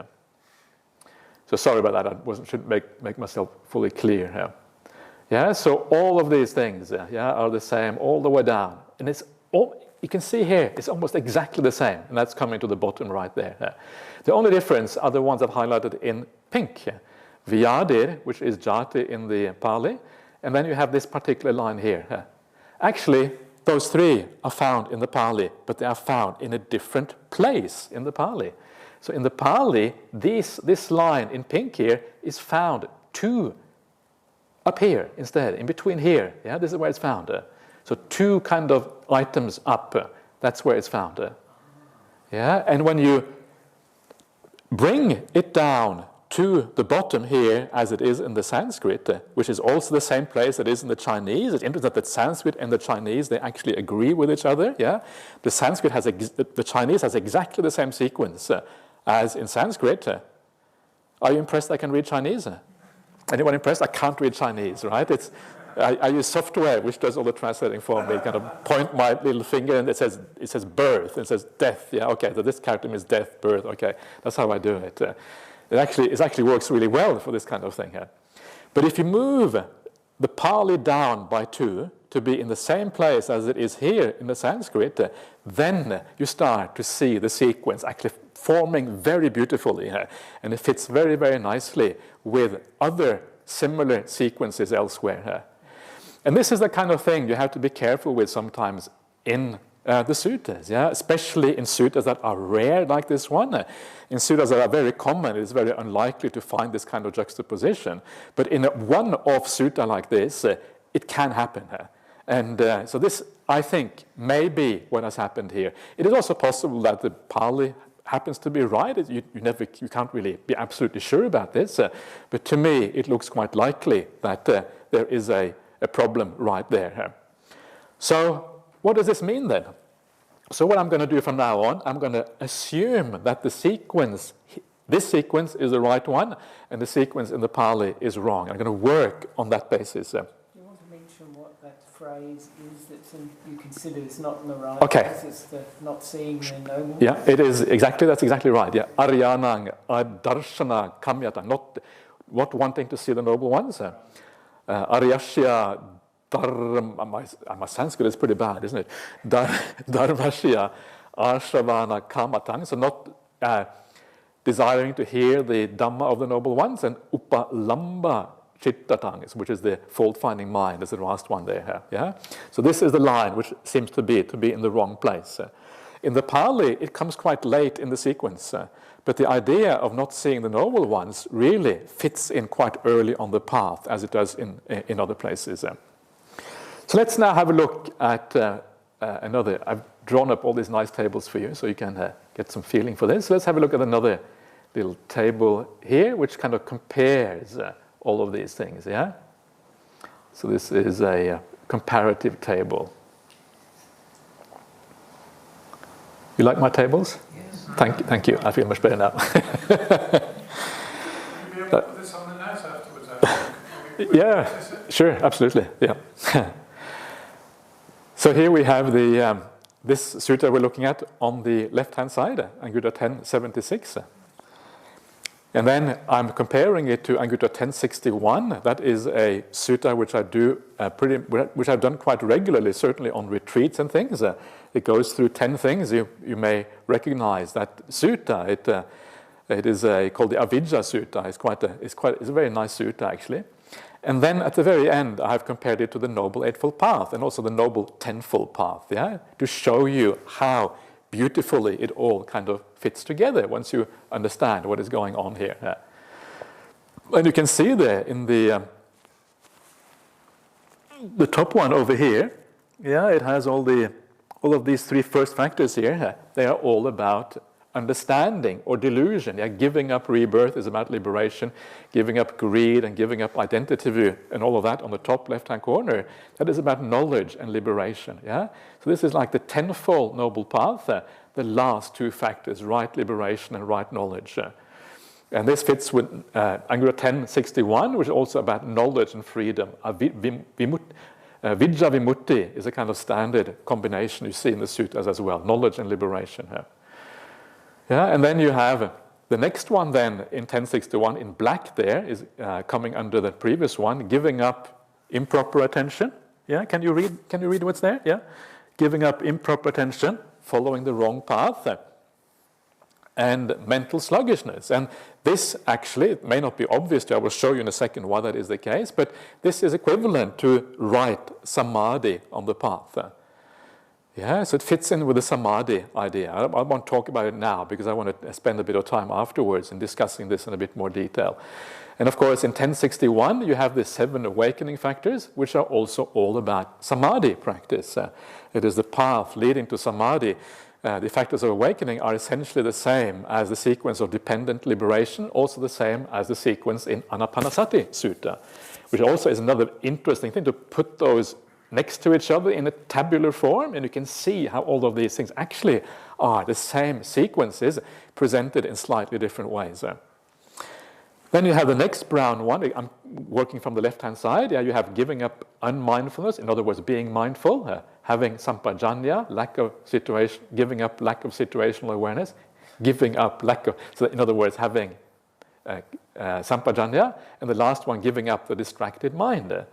So sorry about that. I shouldn't make myself fully clear. Yeah. So all of these things, are the same all the way down, and it's all you can see here. It's almost exactly the same, and that's coming to the bottom right there. The only difference are the ones I've highlighted in pink. Vyadir, which is jati in the Pali, and then you have this particular line here. Actually, those three are found in the Pali, but they are found in a different place in the Pali. So in the Pali, this line in pink here is found up here instead, in between here. Yeah, this is where it's found. So 2 kind of items up. That's where it's found. Yeah, and when you bring it down to the bottom here, as it is in the Sanskrit, which is also the same place that is in the Chinese. It's interesting that the Sanskrit and the Chinese, they actually agree with each other. Yeah, the Sanskrit has the Chinese has exactly the same sequence as in Sanskrit. Are you impressed I can read Chinese? Anyone impressed? I can't read Chinese, right? I use software which does all the translating for me. Kind of point my little finger and it says birth, it says death. Yeah, okay, so this character means death, birth. Okay, that's how I do it. It actually works really well for this kind of thing here. But if you move the Pali down by 2 to be in the same place as it is here in the Sanskrit, then you start to see the sequence actually forming very beautifully here. And it fits very, very nicely with other similar sequences elsewhere. And this is the kind of thing you have to be careful with sometimes in the suttas, yeah? Especially in suttas that are rare like this one. In suttas that are very common, it's very unlikely to find this kind of juxtaposition. But in a one-off sutta like this, it can happen. And so this, I think, may be what has happened here. It is also possible that the Pali happens to be right. You can't really be absolutely sure about this. But to me, it looks quite likely that there is a problem right there. So what does this mean then? So what I'm going to do from now on, I'm going to assume that this sequence is the right one, and the sequence in the Pali is wrong. I'm going to work on that basis. Do you want to mention what that phrase is that you consider it's not in the right place? It's the not seeing the noble ones? Yeah, it is exactly. That's exactly right. Yeah, Aryanang, Darshana, Kamyata, not wanting to see the noble ones. Aryashya. My Sanskrit is pretty bad, isn't it? Dharmashya, Ashravana, Kamatang, so not desiring to hear the Dhamma of the noble ones, and Upalamba Chittatang, which is the fault-finding mind, is the last one there. Yeah? So this is the line which seems to be in the wrong place. In the Pali, it comes quite late in the sequence, but the idea of not seeing the noble ones really fits in quite early on the path, as it does in other places. So So let's now have a look at another. I've drawn up all these nice tables for you so you can get some feeling for this. So let's have a look at another little table here, which kind of compares all of these things, yeah? So this is a comparative table. You like my tables? Yes. Thank you. I feel much better now. You'll be able to put this on the net afterwards, I think. Yeah, sure, absolutely. Yeah. So here we have the this sutta we're looking at on the left-hand side, Anguttara 10.76. And then I'm comparing it to Anguttara 10.61. That is a sutta which I do which I've done quite regularly, certainly on retreats and things. It goes through 10 things. You may recognize that sutta. It is called the Avijja Sutta. It's a very nice sutta actually. And then at the very end, I have compared it to the Noble Eightfold Path and also the Noble Tenfold Path, yeah, to show you how beautifully it all kind of fits together once you understand what is going on here. Yeah. And you can see there in the top one over here, yeah, it has all of these three first factors here. They are all about understanding or delusion. Yeah, giving up rebirth is about liberation. Giving up greed and giving up identity view and all of that on the top left-hand corner, that is about knowledge and liberation. Yeah, so this is like the tenfold noble path. The last two factors, right liberation and right knowledge. And this fits with Anguttara 10.61, which is also about knowledge and freedom. Vijja Vimutti is a kind of standard combination you see in the suttas as well, knowledge and liberation. Yeah, and then you have the next one then in 10.61 in black there is coming under the previous one, giving up improper attention. Yeah, can you read what's there? Yeah, giving up improper attention, following the wrong path, and mental sluggishness. And this actually, it may not be obvious to you, I will show you in a second why that is the case, but this is equivalent to right samadhi on the path. Yeah, so it fits in with the samadhi idea. I won't talk about it now because I want to spend a bit of time afterwards in discussing this in a bit more detail. And of course, in 10.61, you have the 7 awakening factors, which are also all about samadhi practice. It is the path leading to samadhi. The factors of awakening are essentially the same as the sequence of dependent liberation, also the same as the sequence in Anapanasati Sutta, which also is another interesting thing to put those next to each other in a tabular form, and you can see how all of these things actually are the same sequences presented in slightly different ways. Then you have the next brown one. I'm working from the left-hand side. Yeah, you have giving up unmindfulness, in other words, being mindful, having sampajanya, giving up lack of situational awareness, giving up lack of, so in other words, having sampajanya, and the last one, giving up the distracted mind.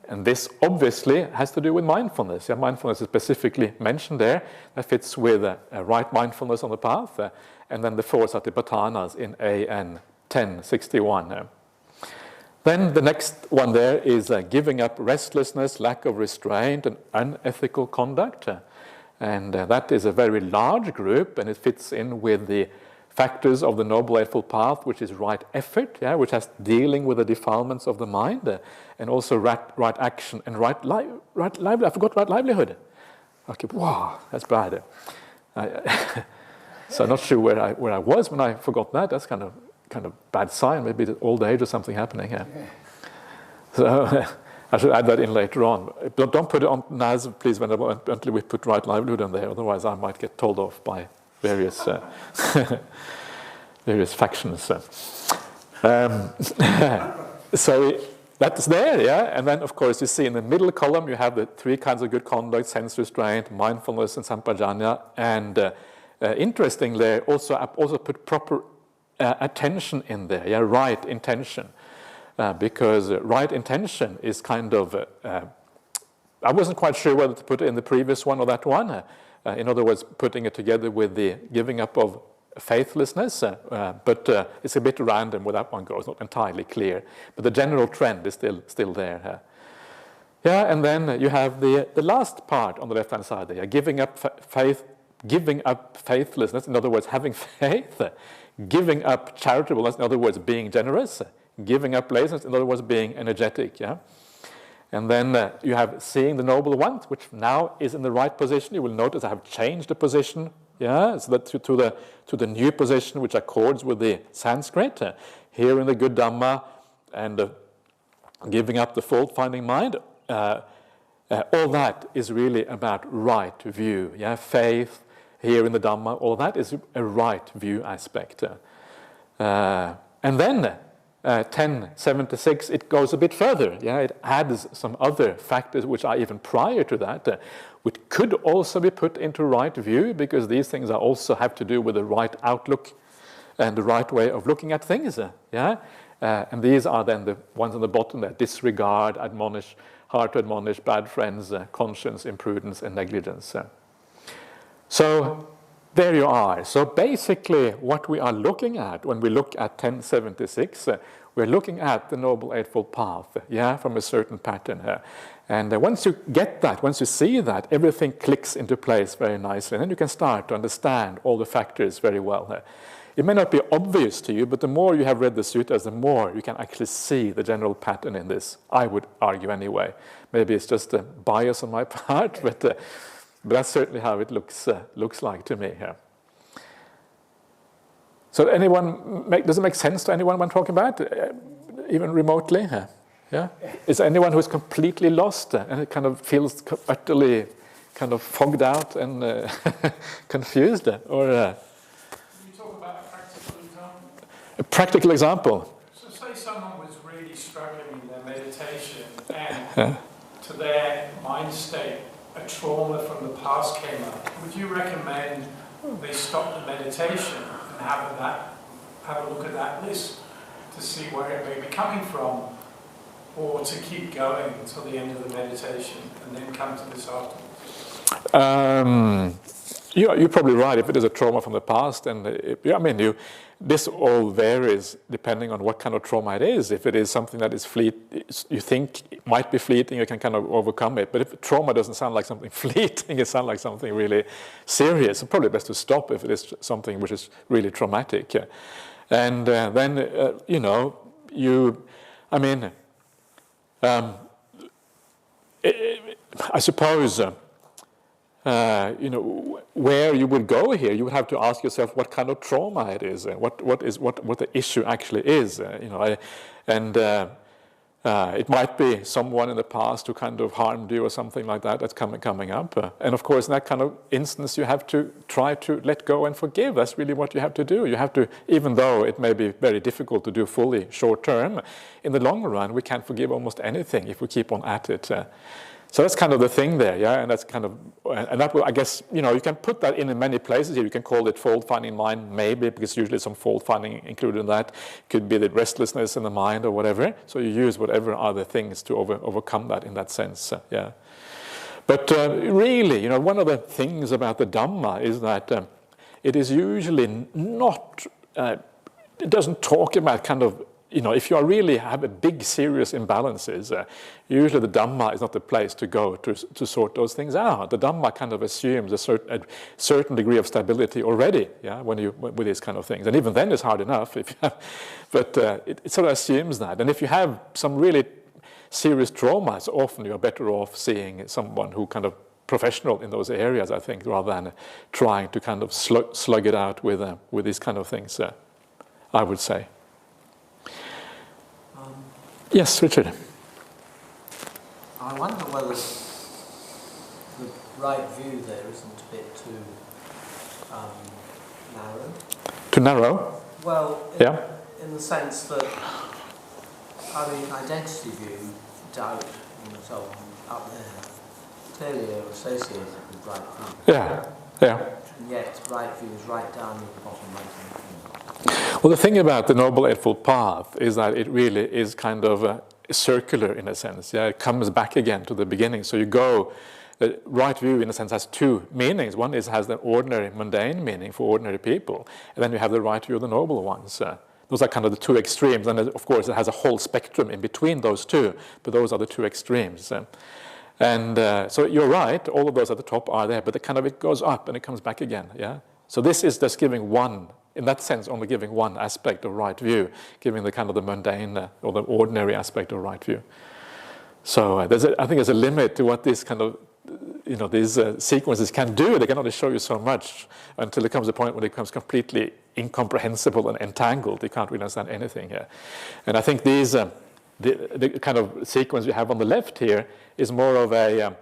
And this obviously has to do with mindfulness. Yeah, mindfulness is specifically mentioned there. That fits with right mindfulness on the path, and then the 4 satipatthanas in AN10.61. Then the next one there is giving up restlessness, lack of restraint, and unethical conduct. And that is a very large group, and it fits in with the factors of the Noble Eightfold Path, which is right effort, yeah, which has dealing with the defilements of the mind, and also right action and right livelihood. I forgot right livelihood. Okay, wow, that's bad. So I'm not sure where I was when I forgot that. That's kind of bad sign. Maybe it's old age or something happening here. Yeah. So I should add that in later on. Don't put it on NAS, please, until we put right livelihood in there. Otherwise, I might get told off by various various factions. So that's there, yeah. And then, of course, you see in the middle column you have the 3 kinds of good conduct: sense restraint, mindfulness, and sampajanya. And interestingly, also put proper attention in there, yeah, right intention, because right intention is kind of. I wasn't quite sure whether to put it in the previous one or that one. In other words, putting it together with the giving up of faithlessness, but it's a bit random where that one goes, not entirely clear. But the general trend is still there. Yeah, and then you have the last part on the left-hand side there, giving up faithlessness, in other words, having faith, giving up charitableness, in other words, being generous, giving up laziness, in other words, being energetic. Yeah. And then you have seeing the noble ones, which now is in the right position. You will notice I have changed the position, yeah, so that to the new position which accords with the Sanskrit. Here in the good Dhamma and giving up the fault-finding mind. All that is really about right view, yeah, faith here in the Dhamma. All that is a right view aspect. And then 10.76, it goes a bit further. Yeah, it adds some other factors which are even prior to that, which could also be put into right view, because these things are also have to do with the right outlook and the right way of looking at things. Yeah, and these are then the ones on the bottom there: disregard, admonish, hard to admonish, bad friends, conscience, imprudence, and negligence. So there you are. So basically what we are looking at when we look at 10.76, we're looking at the Noble Eightfold Path, yeah, from a certain pattern here. And once you get that, once you see that, everything clicks into place very nicely. And then you can start to understand all the factors very well. It may not be obvious to you, but the more you have read the suttas, the more you can actually see the general pattern in this, I would argue anyway. Maybe it's just a bias on my part, but that's certainly how it looks like to me here. So does it make sense to anyone when talking about it, even remotely? Yeah? Is there anyone who's completely lost and it kind of feels utterly kind of fogged out and confused? Or Can you talk about a practical example? A practical example? So say someone was really struggling in their meditation and to their mind state, a trauma from the past came up. Would you recommend they stop the meditation and have a look at that list to see where it may be coming from, or to keep going until the end of the meditation and then come to this afterwards? You're probably right. If it is a trauma from the past, and this all varies depending on what kind of trauma it is. If it is something that is you think it might be fleeting, you can kind of overcome it. But if trauma doesn't sound like something fleeting, it sounds like something really serious. It's probably best to stop if it is something which is really traumatic. And then I suppose. Where you would go here, you would have to ask yourself what kind of trauma it is, what the issue actually is. It might be someone in the past who kind of harmed you or something like that that's coming up. And of course, in that kind of instance, you have to try to let go and forgive. That's really what you have to do. You have to, even though it may be very difficult to do fully short term, in the long run, we can't forgive almost anything if we keep on at it. So that's kind of the thing there, yeah, and that's kind of, and that will, I guess, you can put that in many places here. You can call it fault-finding mind, maybe, because usually some fault-finding included in that. Could be the restlessness in the mind or whatever. So you use whatever other things to overcome that in that sense, yeah. But really, one of the things about the Dhamma is that it is usually not, it doesn't talk about kind of, if you really have a big serious imbalances, usually the Dhamma is not the place to go to sort those things out. The Dhamma kind of assumes a certain degree of stability already, yeah, with these kind of things. And even then it's hard enough, but it sort of assumes that. And if you have some really serious traumas, often you're better off seeing someone who kind of professional in those areas, I think, rather than trying to kind of slug it out with these kind of things, I would say. Yes, Richard. I wonder whether the right view there isn't a bit too narrow. Too narrow? Well, in the sense that, identity view, doubt, and so on, up there, clearly are associated with right view. Yeah. And yet, right view is right down at the bottom right hand corner. Well, the thing about the Noble Eightfold Path is that it really is kind of circular in a sense. Yeah, it comes back again to the beginning. So you go, the right view in a sense has two meanings. One has the ordinary, mundane meaning for ordinary people, and then you have the right view of the noble ones. Those are kind of the two extremes, and of course it has a whole spectrum in between those two, but those are the two extremes. So you're right, all of those at the top are there, but it goes up and it comes back again. Yeah. So this is just giving one. In that sense, only giving one aspect of right view, giving the kind of the mundane or the ordinary aspect of right view. So I think there's a limit to what this kind of, these sequences can do. They can only show you so much until it comes a point when it becomes completely incomprehensible and entangled. You can't really understand anything here. And I think these, the kind of sequence we have on the left here is more of a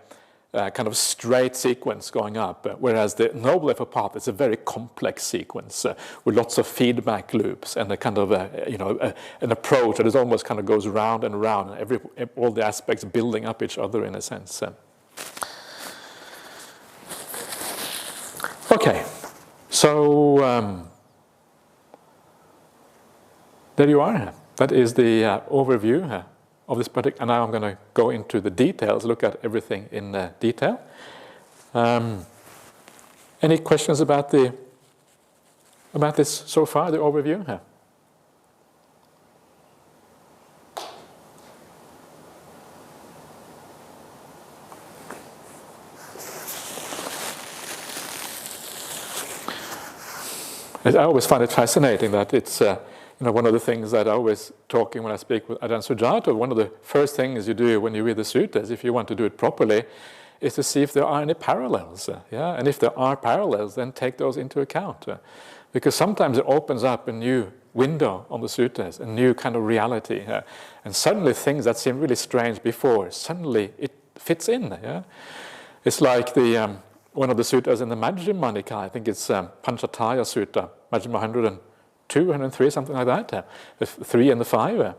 kind of straight sequence going up, whereas the Noble Effort path is a very complex sequence with lots of feedback loops and a kind of an approach that is almost kind of goes round and round, and all the aspects building up each other in a sense. Okay, so there you are. That is the overview of this particular, and now I'm going to go into the details, look at everything in detail. Any questions about this so far, the overview? I always find it fascinating that it's one of the things that I always talking when I speak with Ajahn Sujata, one of the first things you do when you read the suttas, if you want to do it properly, is to see if there are any parallels. And if there are parallels, then take those into account. Because sometimes it opens up a new window on the suttas, a new kind of reality. And suddenly things that seemed really strange before, suddenly it fits in. It's like the one of the suttas in the Majjhima Nikaya, I think it's Panchataya Sutta, Majjhima 102, 103, something like that, the 3 and the 5.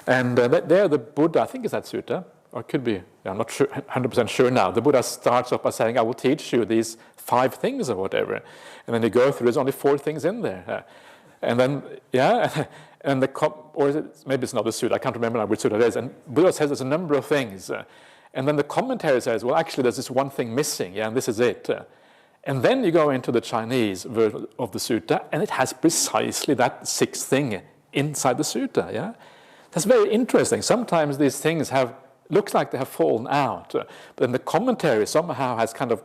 And there the Buddha, I think it's that sutta, or it could be, I'm not sure, 100% sure now, the Buddha starts off by saying, I will teach you these 5 things or whatever. And then you go through, there's only 4 things in there. And then, and or is it, maybe it's not the sutta, I can't remember now which sutta it is. And Buddha says there's a number of things. And then the commentary says, well, actually, there's this one thing missing, and this is it. And then you go into the Chinese version of the sutta, and it has precisely that 6th thing inside the sutta. That's very interesting. Sometimes these things looks like they have fallen out, but then the commentary somehow has kind of,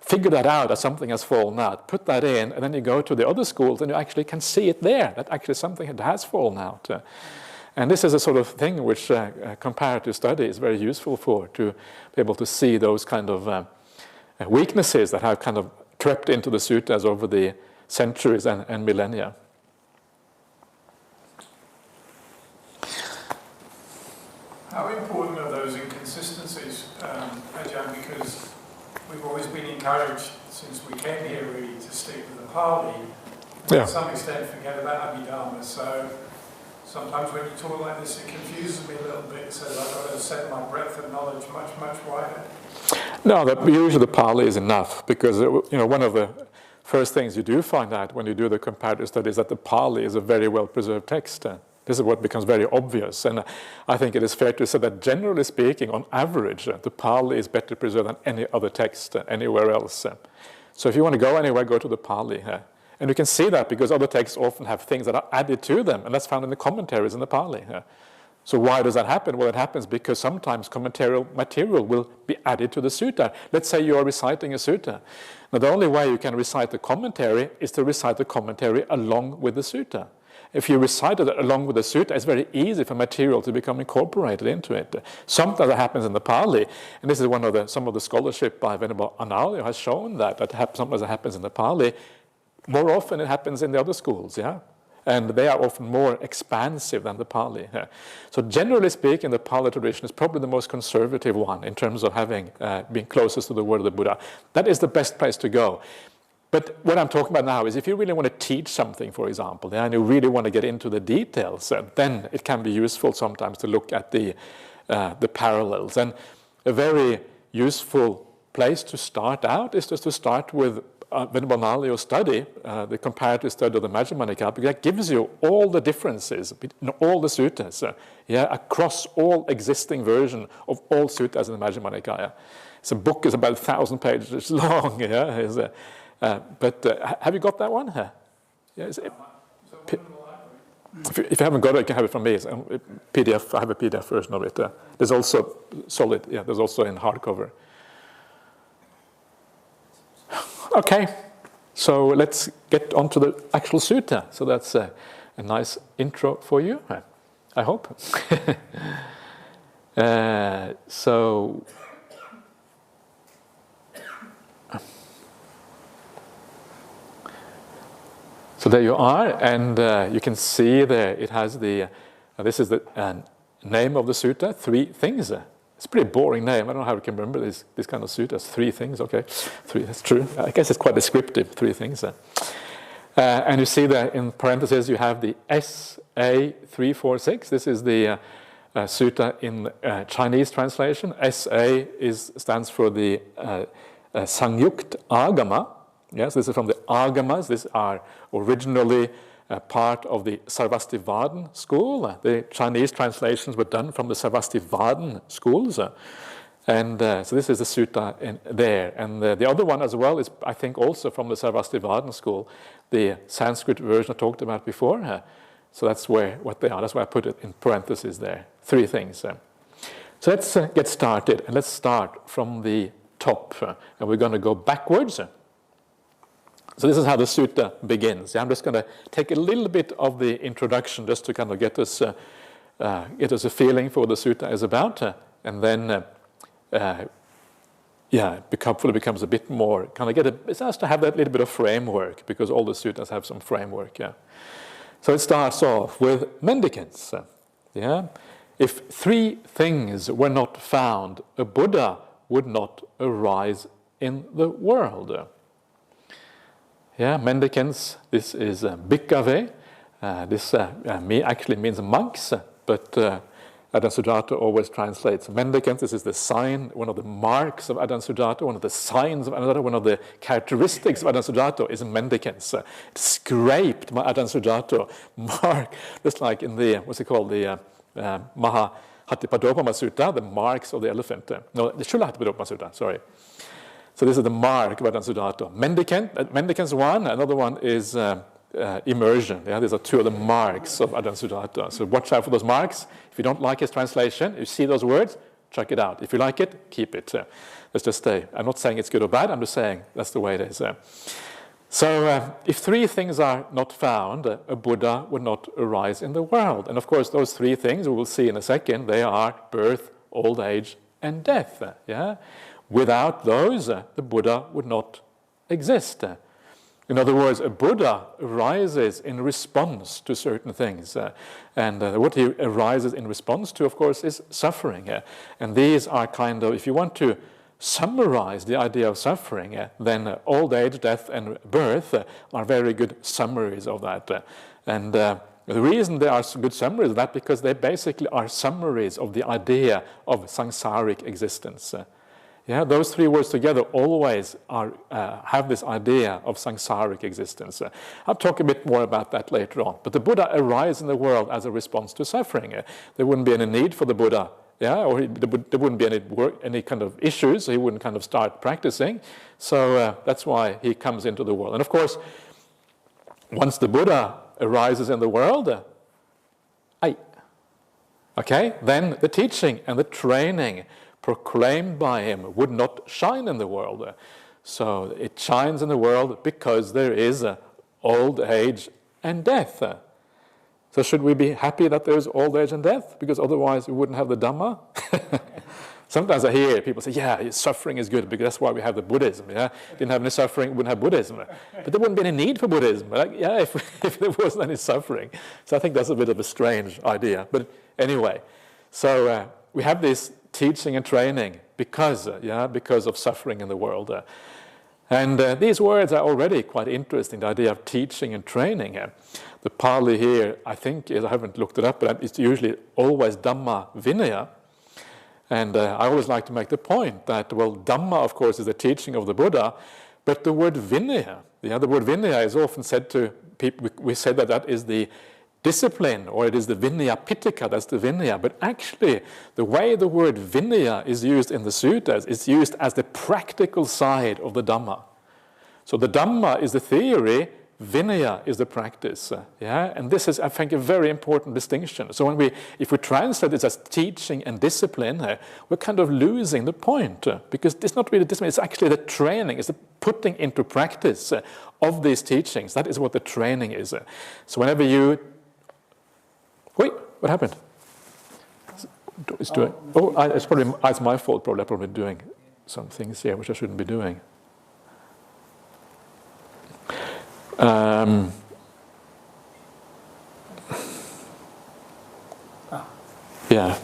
figured that out as something has fallen out, put that in, and then you go to the other schools, and you actually can see it there, that actually something has fallen out. And this is a sort of thing which comparative study is very useful for, to be able to see those kind of weaknesses that have kind of crept into the suttas over the centuries and millennia. How important are those inconsistencies, Ajahn? Because we've always been encouraged since we came here really to stick with the Pali, to some extent forget about Abhidharma. So sometimes when you talk like this, it confuses me a little bit. It says I've got to set my breadth of knowledge much, much wider. No, usually the Pali is enough, because one of the first things you do find out when you do the comparative study is that the Pali is a very well preserved text. This is what becomes very obvious, and I think it is fair to say that generally speaking, on average, the Pali is better preserved than any other text anywhere else. So if you want to go anywhere, go to the Pali. And you can see that because other texts often have things that are added to them, and that's found in the commentaries in the Pali. So why does that happen? Well, it happens because sometimes commentarial material will be added to the sutta. Let's say you are reciting a sutta. Now, the only way you can recite the commentary is to recite the commentary along with the sutta. If you recite it along with the sutta, it's very easy for material to become incorporated into it. Sometimes that happens in the Pali, and this is some of the scholarship by Venerable Análya has shown that sometimes it happens in the Pali. More often it happens in the other schools, and they are often more expansive than the Pali. So generally speaking, the Pali tradition is probably the most conservative one in terms of having been closest to the word of the Buddha. That is the best place to go. But what I'm talking about now is if you really want to teach something, for example, and you really want to get into the details, then it can be useful sometimes to look at the parallels. And a very useful place to start out is just to start with Venerable Análya's study, the comparative study of the Majjhima Nikaya, because that gives you all the differences in all the suttas, across all existing versions of all suttas in the Majjhima Nikaya. It's a book is about 1,000 pages long. But have you got that one? If you haven't got it, you can have it from me. It's PDF. I have a PDF version of it. There's also solid. There's also in hardcover. Okay, so let's get on to the actual sutta. So that's a nice intro for you, I hope. So there you are, and you can see there it has the, this is the name of the sutta, 3 things. It's a pretty boring name. I don't know how we can remember this kind of sutta. 3 things, okay. 3, that's true. I guess it's quite descriptive, 3 things. And you see that in parentheses you have the SA346. This is the sutta in Chinese translation. SA stands for the Sangyukt Agama. Yes, this is from the Agamas. These are originally part of the Sarvastivadin school. The Chinese translations were done from the Sarvastivadin schools. And so this is the sutta in there. And the other one as well is, I think, also from the Sarvastivadin school, the Sanskrit version I talked about before. So that's what they are. That's why I put it in parentheses there. 3 things. So let's get started. And let's start from the top. And we're going to go backwards. So this is how the sutta begins. I'm just going to take a little bit of the introduction just to kind of get us a feeling for what the sutta is about, and then hopefully becomes a bit more kind of it has to have that little bit of framework, because all the suttas have some framework. So it starts off with mendicants. If 3 things were not found, a Buddha would not arise in the world. Mendicants, this is bhikkhave. This actually means monks, but Ajahn Sujato always translates mendicants. This is the sign, one of the marks of Ajahn Sujato, one of the signs of Ajahn Sujato, one of the characteristics of Ajahn Sujato is mendicants. It's scraped by Ajahn Sujato, mark, just like in the, what's it called, the Mahahattipadopama Sutta, the marks of the elephant. No, the Shulahattipadopama Sutta, sorry. So this is the mark of Ajahn Sujato. Mendicants 1, another one is immersion. These are 2 of the marks of Ajahn Sujato. So watch out for those marks. If you don't like his translation, you see those words, check it out. If you like it, keep it. Let's just stay. I'm not saying it's good or bad, I'm just saying that's the way it is. So if 3 things are not found, a Buddha would not arise in the world. And of course, those 3 things, we will see in a second, they are birth, old age, and death. Without those, the Buddha would not exist. In other words, a Buddha arises in response to certain things. And what he arises in response to, of course, is suffering. And these are kind of, if you want to summarize the idea of suffering, then old age, death, and birth are very good summaries of that. And the reason they are good summaries of that, because they basically are summaries of the idea of samsaric existence. Those 3 words together always have this idea of samsaric existence. I'll talk a bit more about that later on. But the Buddha arises in the world as a response to suffering. There wouldn't be any need for the Buddha, or there wouldn't be any kind of issues, so he wouldn't kind of start practicing. So that's why he comes into the world. And of course, once the Buddha arises in the world, then the teaching and the training proclaimed by him would not shine in the world. So it shines in the world because there is old age and death. So should we be happy that there is old age and death? Because otherwise we wouldn't have the Dhamma. Sometimes I hear people say, suffering is good because that's why we have the Buddhism. Didn't have any suffering, we wouldn't have Buddhism. But there wouldn't be any need for Buddhism. If there wasn't any suffering. So I think that's a bit of a strange idea. But anyway, so we have this teaching and training because of suffering in the world. And these words are already quite interesting, the idea of teaching and training. The Pali here, I think, I haven't looked it up, but it's usually always Dhamma Vinaya. And I always like to make the point that, well, Dhamma, of course, is the teaching of the Buddha, but the word Vinaya, the word Vinaya is often said to people, we say that is the discipline, or it is the Vinaya Pitaka, that's the Vinaya. But actually, the way the word Vinaya is used in the suttas is used as the practical side of the Dhamma. So the Dhamma is the theory, Vinaya is the practice. And this is, I think, a very important distinction. So if we translate this as teaching and discipline, we're kind of losing the point, because it's not really discipline, it's actually the training, it's the putting into practice of these teachings. That is what the training is. So whenever you... Wait, what happened? is doing. It's my fault. Probably I'm probably doing some things here which I shouldn't be doing. Yeah.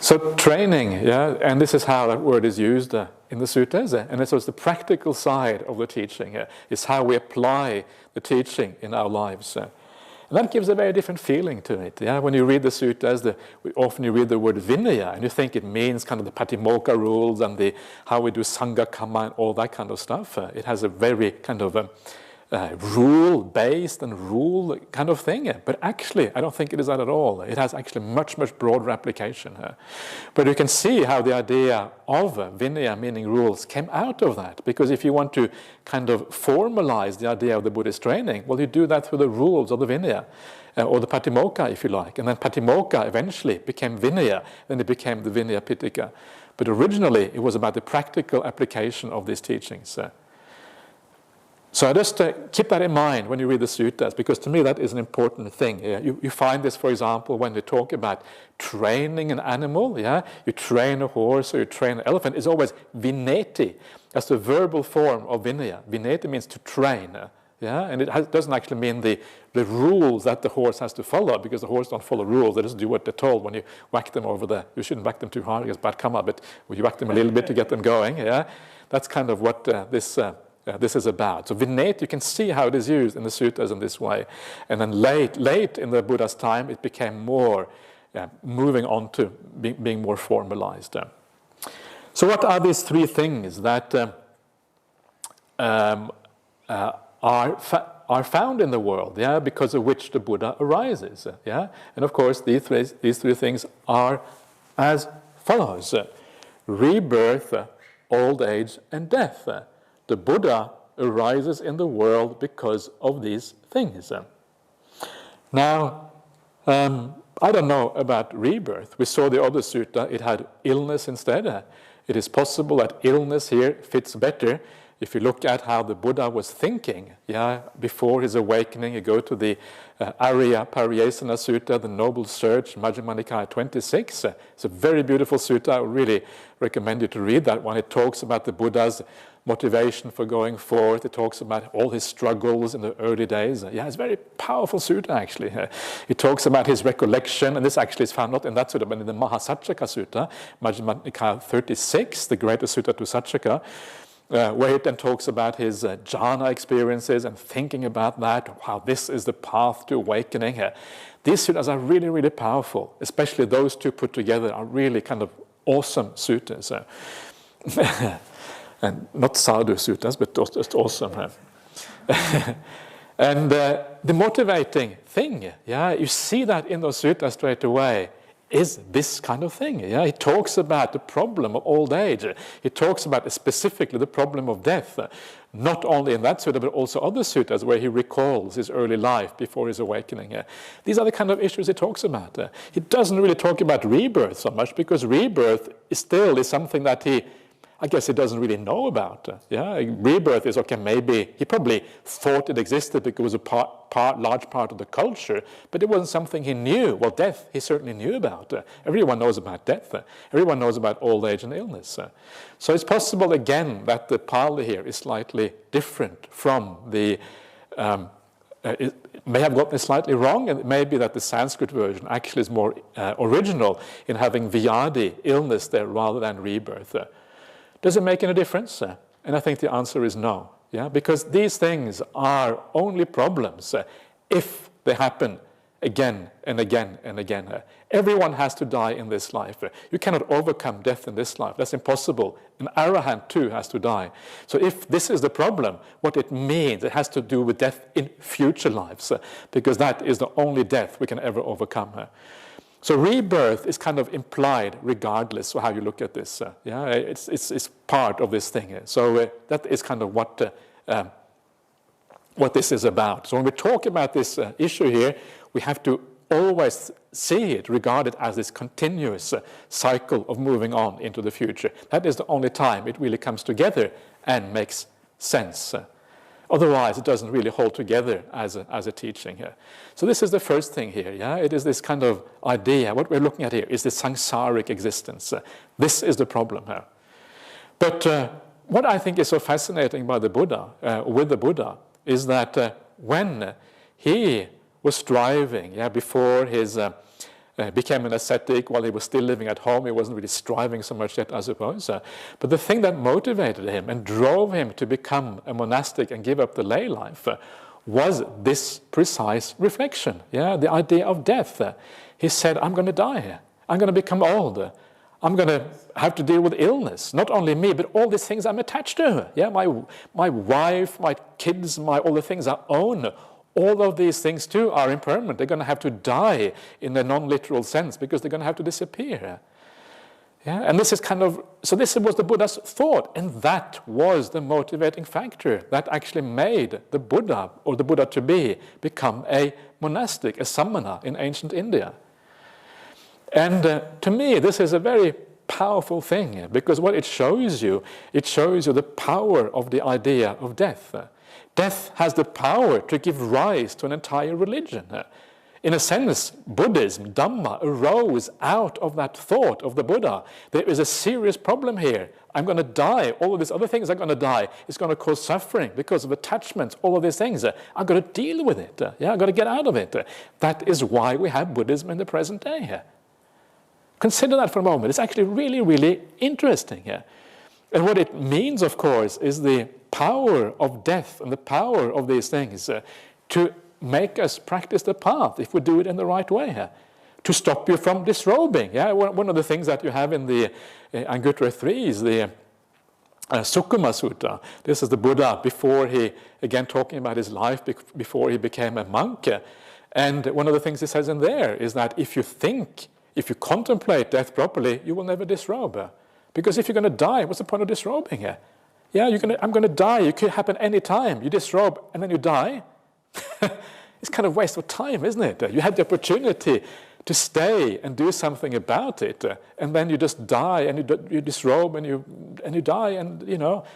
So training, yeah, and this is how that word is used in the suttas, and so it's the practical side of the teaching. It's how we apply the teaching in our lives. And that gives a very different feeling to it. Yeah? When you read the suttas, often you read the word vinaya, and you think it means kind of the patimokkha rules and how we do sangha karma and all that kind of stuff. It has a very kind of rule-based and rule kind of thing. But actually, I don't think it is that at all. It has actually much, much broader application. But you can see how the idea of vinaya, meaning rules, came out of that. Because if you want to kind of formalize the idea of the Buddhist training, well, you do that through the rules of the vinaya, or the patimokkha, if you like. And then patimokkha eventually became vinaya, then it became the vinaya pitaka. But originally, it was about the practical application of these teachings. So I just keep that in mind when you read the suttas, because to me that is an important thing. Yeah? You find this, for example, when they talk about training an animal. Yeah, you train a horse or you train an elephant. It's always vineti. That's the verbal form of vinaya. Vineti means to train. Yeah, and it doesn't actually mean the rules that the horse has to follow, because the horse don't follow rules. They just do what they're told. When you whack them over there, you shouldn't whack them too hard, it's bad karma, but you whack them a little bit to get them going. Yeah, that's kind of what this is about. So vinayat, you can see how it is used in the suttas in this way. And then late in the Buddha's time, it became more, moving on to being more formalized. So what are these three things that are found in the world, yeah, because of which the Buddha arises? Yeah? And of course, these three things are as follows. Rebirth, old age, and death. The Buddha arises in the world because of these things. Now, I don't know about rebirth. We saw the other sutta, it had illness instead. It is possible that illness here fits better. If you look at how the Buddha was thinking, yeah, before his awakening, you go to the Arya Pariyesana Sutta, the Noble Search, Majjhima Nikaya 26. It's a very beautiful sutta. I would really recommend you to read that one. It talks about the Buddha's motivation for going forth. It talks about all his struggles in the early days. Yeah, it's a very powerful sutta, actually. It talks about his recollection, and this actually is found not in that sutta, but in the Mahasatchaka Sutta, Majjhima Nikaya 36, the greatest sutta to Satchaka, where it then talks about his jhana experiences and thinking about that, how this is the path to awakening. These suttas are really, really powerful, especially those two put together are really kind of awesome suttas. And not sadhu suttas, but just awesome. And the motivating thing, yeah, you see that in those suttas straight away, is this kind of thing. Yeah, he talks about the problem of old age. He talks about specifically the problem of death, not only in that sutta, but also other suttas where he recalls his early life before his awakening. These are the kind of issues he talks about. He doesn't really talk about rebirth so much, because rebirth is something that I guess he doesn't really know about. Yeah, rebirth is okay. Maybe he probably thought it existed because it was a large part of the culture, but it wasn't something he knew. Well, death he certainly knew about. Everyone knows about death. Everyone knows about old age and illness. So it's possible again that the Pali here is slightly different from the. It may have gotten it slightly wrong, and it may be that the Sanskrit version actually is more original in having vyadi, illness there, rather than rebirth. Does it make any difference? And I think the answer is no. Yeah, because these things are only problems if they happen again and again and again. Everyone has to die in this life. You cannot overcome death in this life. That's impossible. An arahant too has to die. So if this is the problem, what it means, it has to do with death in future lives, because that is the only death we can ever overcome. So rebirth is kind of implied regardless of how you look at this. Yeah, it's part of this thing. So that is kind of what this is about. So when we talk about this issue here, we have to always see it, regard it as this continuous cycle of moving on into the future. That is the only time it really comes together and makes sense. Otherwise, it doesn't really hold together as a teaching here. So this is the first thing here, yeah? It is this kind of idea. What we're looking at here is the samsaric existence. This is the problem here. But what I think is so fascinating by the Buddha, with the Buddha, is that when he was striving, before his became an ascetic, while he was still living at home, he wasn't really striving so much yet, I suppose. But the thing that motivated him and drove him to become a monastic and give up the lay life was this precise reflection, the idea of death. He said, I'm going to die. I'm going to become old. I'm going to have to deal with illness. Not only me, but all these things I'm attached to. My wife, my kids, all the things I own. All of these things too are impermanent. They're going to have to die in a non-literal sense because they're going to have to disappear. And this is so this was the Buddha's thought, and that was the motivating factor that actually made the Buddha, or the Buddha-to-be, become a monastic, a samana in ancient India. And to me, this is a very powerful thing, because what it shows you the power of the idea of death. Death has the power to give rise to an entire religion. In a sense, Buddhism, Dhamma, arose out of that thought of the Buddha. There is a serious problem here. I'm going to die. All of these other things are going to die. It's going to cause suffering because of attachments, all of these things. I've got to deal with it. I've got to get out of it. That is why we have Buddhism in the present day. Consider that for a moment. It's actually really, really interesting here. And what it means, of course, is the power of death and the power of these things to make us practice the path if we do it in the right way, to stop you from disrobing. One of the things that you have in the Anguttara 3 is the Sukkuma Sutta. This is the Buddha before he, again talking about his life before he became a monk. And one of the things he says in there is that if you contemplate death properly, you will never disrobe. Because if you're going to die, what's the point of disrobing here? I'm going to die. It could happen any time. You disrobe and then you die. It's kind of a waste of time, isn't it? You had the opportunity to stay and do something about it, and then you just die, and you disrobe and you die, and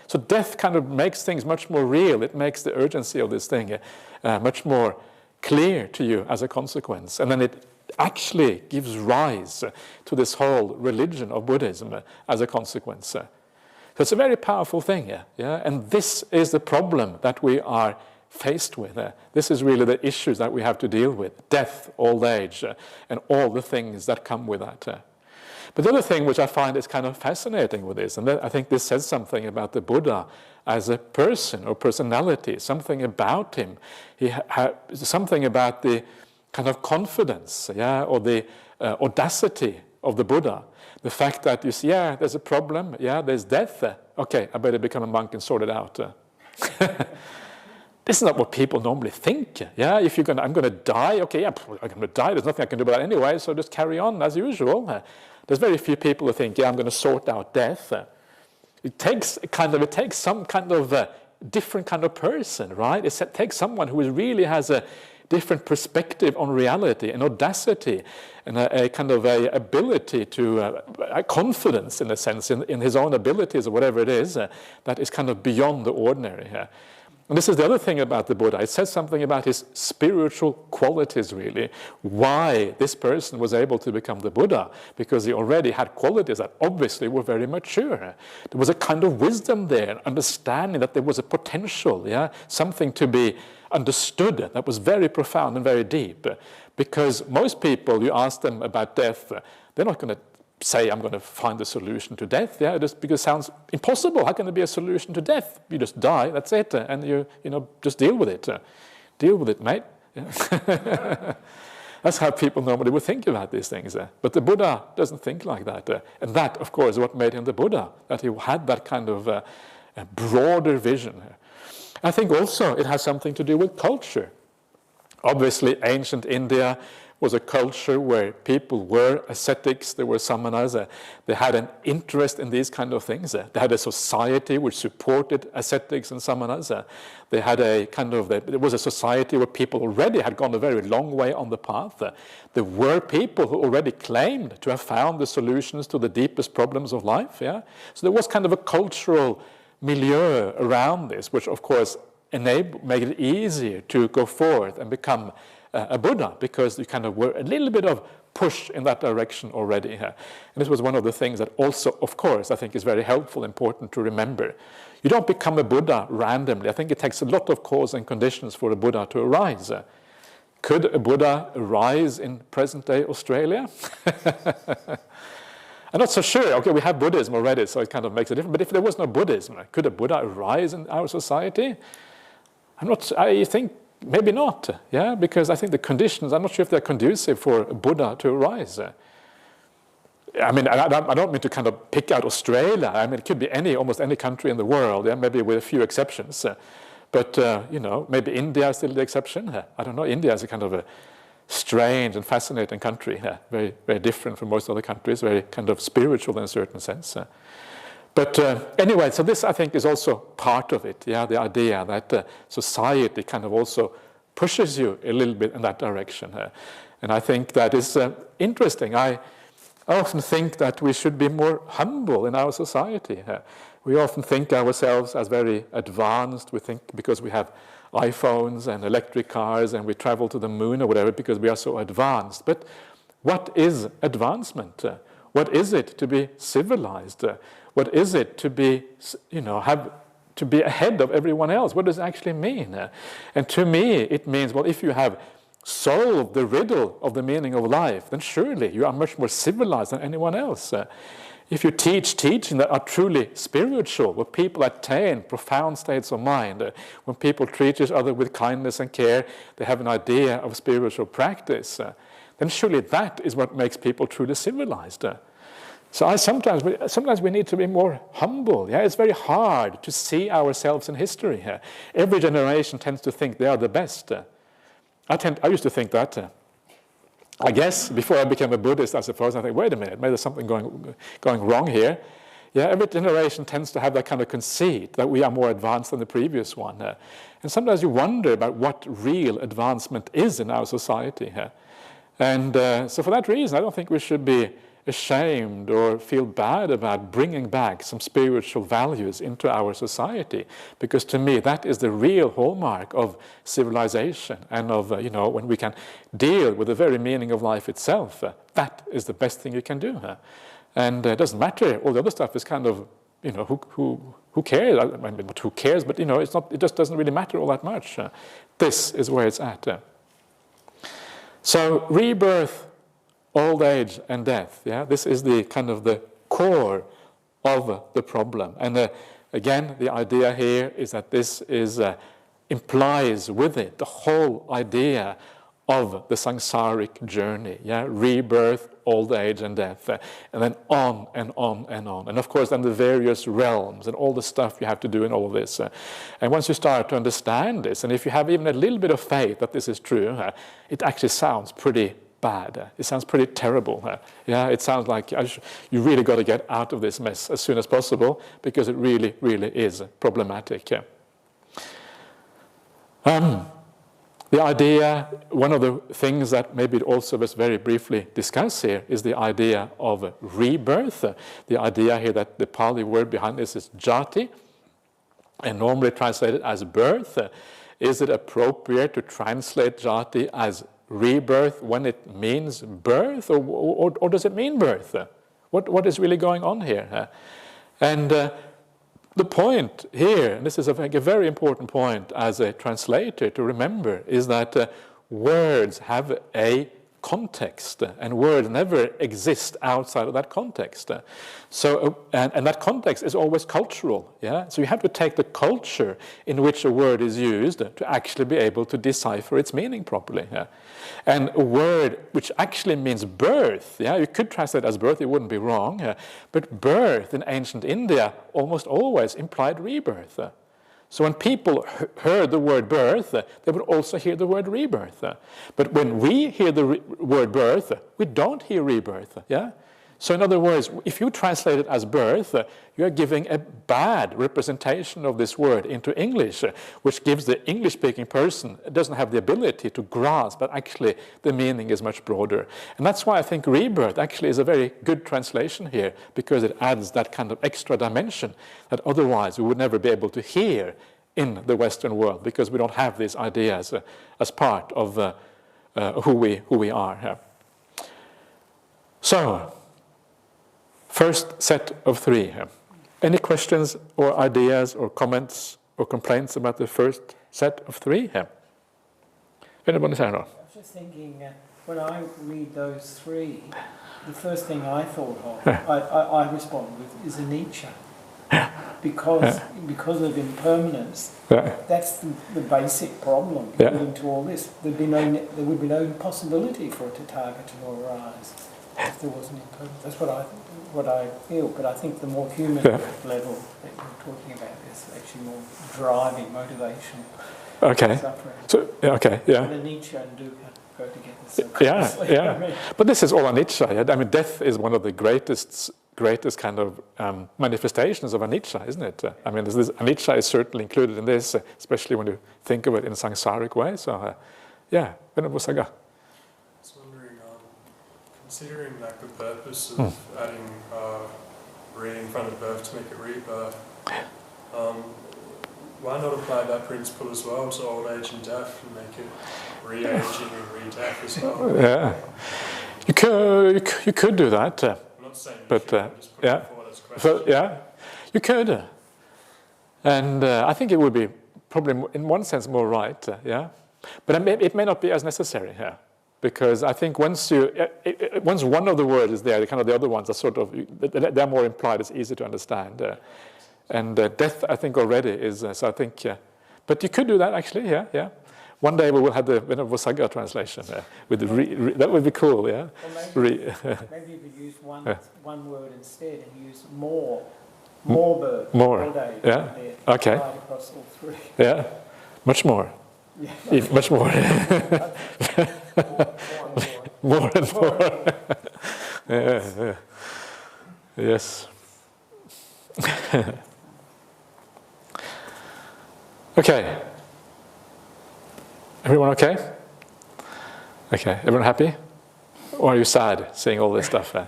So death kind of makes things much more real. It makes the urgency of this thing much more clear to you as a consequence, and then it actually gives rise to this whole religion of Buddhism as a consequence. So it's a very powerful thing, and this is the problem that we are faced with. This is really the issues that we have to deal with: death, old age, and all the things that come with that. But the other thing which I find is kind of fascinating with this, and I think this says something about the Buddha as a person or personality, something about him. Something about the kind of confidence, or the audacity of the Buddha. The fact that you see, there's a problem, there's death. Okay, I better become a monk and sort it out. This is not what people normally think. If I'm going to die, okay, I'm going to die. There's nothing I can do about it anyway, so just carry on as usual. There's very few people who think, I'm going to sort out death. It takes some kind of different kind of person, right? It takes someone who really has a different perspective on reality, and audacity, and a kind of a ability to a confidence, in a sense, in his own abilities or whatever it is, that is kind of beyond the ordinary here. And this is the other thing about the Buddha. It says something about his spiritual qualities, really. Why this person was able to become the Buddha, because he already had qualities that obviously were very mature. There was a kind of wisdom there, understanding that there was a potential, something to be understood that was very profound and very deep. Because most people, you ask them about death, they're not going to say, I'm going to find a solution to death, just because it sounds impossible. How can there be a solution to death? You just die, that's it, and you just deal with it. Deal with it, mate. That's how people normally would think about these things. But the Buddha doesn't think like that. And that, of course, is what made him the Buddha, that he had that kind of a broader vision. I think also it has something to do with culture. Obviously, ancient India was a culture where people were ascetics, there were samanas, they had an interest in these kind of things. They had a society which supported ascetics and samanas. They had there was a society where people already had gone a very long way on the path. There were people who already claimed to have found the solutions to the deepest problems of life. So there was kind of a cultural milieu around this, which of course make it easier to go forth and become a Buddha, because you kind of were a little bit of push in that direction already. And this was one of the things that also, of course, I think is very helpful, important to remember. You don't become a Buddha randomly. I think it takes a lot of cause and conditions for a Buddha to arise. Could a Buddha arise in present-day Australia? I'm not so sure. Okay, we have Buddhism already, so it kind of makes a difference. But if there was no Buddhism, could a Buddha arise in our society? I think maybe not, yeah, because I think the conditions, I'm not sure if they're conducive for a Buddha to arise. I mean, I don't mean to kind of pick out Australia. I mean, it could be almost any country in the world, yeah, maybe with a few exceptions. But, you know, maybe India is still the exception. I don't know. India is a kind of a strange and fascinating country, very, very different from most other countries, very kind of spiritual in a certain sense. But anyway, so this, I think, is also part of it, yeah, the idea that society kind of also pushes you a little bit in that direction. And I think that is interesting. I often think that we should be more humble in our society. We often think ourselves as very advanced. We think because we have iPhones and electric cars and we travel to the moon or whatever because we are so advanced. But what is advancement? What is it to be civilized? What is it to be, you know, to be ahead of everyone else? What does it actually mean? And to me, it means, well, if you have solved the riddle of the meaning of life, then surely you are much more civilized than anyone else. If you teach teaching that are truly spiritual, where people attain profound states of mind, when people treat each other with kindness and care, they have an idea of spiritual practice, then surely that is what makes people truly civilized. So sometimes we need to be more humble. Yeah, it's very hard to see ourselves in history. Every generation tends to think they are the best. I used to think that. I guess before I became a Buddhist, I suppose, I think, wait a minute, maybe there's something going wrong here. Yeah, every generation tends to have that kind of conceit that we are more advanced than the previous one. And sometimes you wonder about what real advancement is in our society. And so for that reason, I don't think we should be ashamed or feel bad about bringing back some spiritual values into our society, because to me that is the real hallmark of civilization and of, you know, when we can deal with the very meaning of life itself, that is the best thing you can do. And it doesn't matter, all the other stuff is kind of, you know, who cares? I mean, but who cares? But, you know, it just doesn't really matter all that much. This is where it's at. So rebirth, old age and death, yeah, this is the kind of the core of the problem. And again, the idea here is that this is implies with it the whole idea of the samsaric journey, yeah, rebirth, old age and death, and then on and on and on. And of course, then the various realms and all the stuff you have to do in all of this. And once you start to understand this, and if you have even a little bit of faith that this is true, it actually sounds pretty bad. It sounds pretty terrible. Yeah, it sounds like you really got to get out of this mess as soon as possible, because it really, really is problematic. The idea, one of the things that maybe also was very briefly discussed here is the idea of rebirth. The idea here that the Pali word behind this is jati, and normally translated as birth. Is it appropriate to translate jati as rebirth when it means birth, or does it mean birth? What is really going on here? And the point here, and this is I think a very important point as a translator to remember, is that words have a context, and words never exist outside of that context. So, and that context is always cultural. Yeah, so you have to take the culture in which a word is used to actually be able to decipher its meaning properly. Yeah? And a word which actually means birth, yeah, you could translate it as birth, it wouldn't be wrong. Yeah? But birth in ancient India almost always implied rebirth. So when people heard the word birth, they would also hear the word rebirth. But when we hear the word birth, we don't hear rebirth. Yeah? So in other words, if you translate it as birth, you are giving a bad representation of this word into English, which gives the English-speaking person, doesn't have the ability to grasp that actually the meaning is much broader. And that's why I think rebirth actually is a very good translation here, because it adds that kind of extra dimension that otherwise we would never be able to hear in the Western world because we don't have these ideas as part of who we are. Yeah. So, first set of 3. Any questions or ideas or comments or complaints about the first set of 3? Anyone say no? I was just thinking, when I read those 3, the first thing I thought of, I respond with, is anicca. Because of impermanence, that's the basic problem into all this. There would be no possibility for it to target or arise if there wasn't impermanence. That's what I feel. But I think the more human level that you're talking about is actually more driving motivation. Okay. Suffering. So And anicca and dukkha go together so closely. I mean, but this is all anicca. I mean, death is one of the greatest kind of manifestations of anicca, isn't it? I mean, anicca is certainly included in this, especially when you think of it in a samsaric way. So, Venerable Saga. I was wondering, considering like the purpose of adding re in front of birth to make it rebirth, why not apply that principle as well to old age and death and make it re-aging and re-death as well? Yeah, you could do that. I'm not saying but just put it forward as a question. So, you could, and I think it would be probably in one sense more right. But it may not be as necessary here, because I think once one of the words is there, the other ones are sort of they're more implied. It's easy to understand. And death, I think, already is. So I think, but you could do that actually. Yeah. One day we will have the Venerable Saga translation with the that would be cool. Yeah. Or maybe you could use one word instead and use more birth. More. All day, Yeah. Okay. Right across all 3. Yeah. Much more. Yeah. Much more. More and more. Yeah. Yes. Okay. Everyone okay? Okay. Everyone happy? Or are you sad seeing all this stuff? Yeah?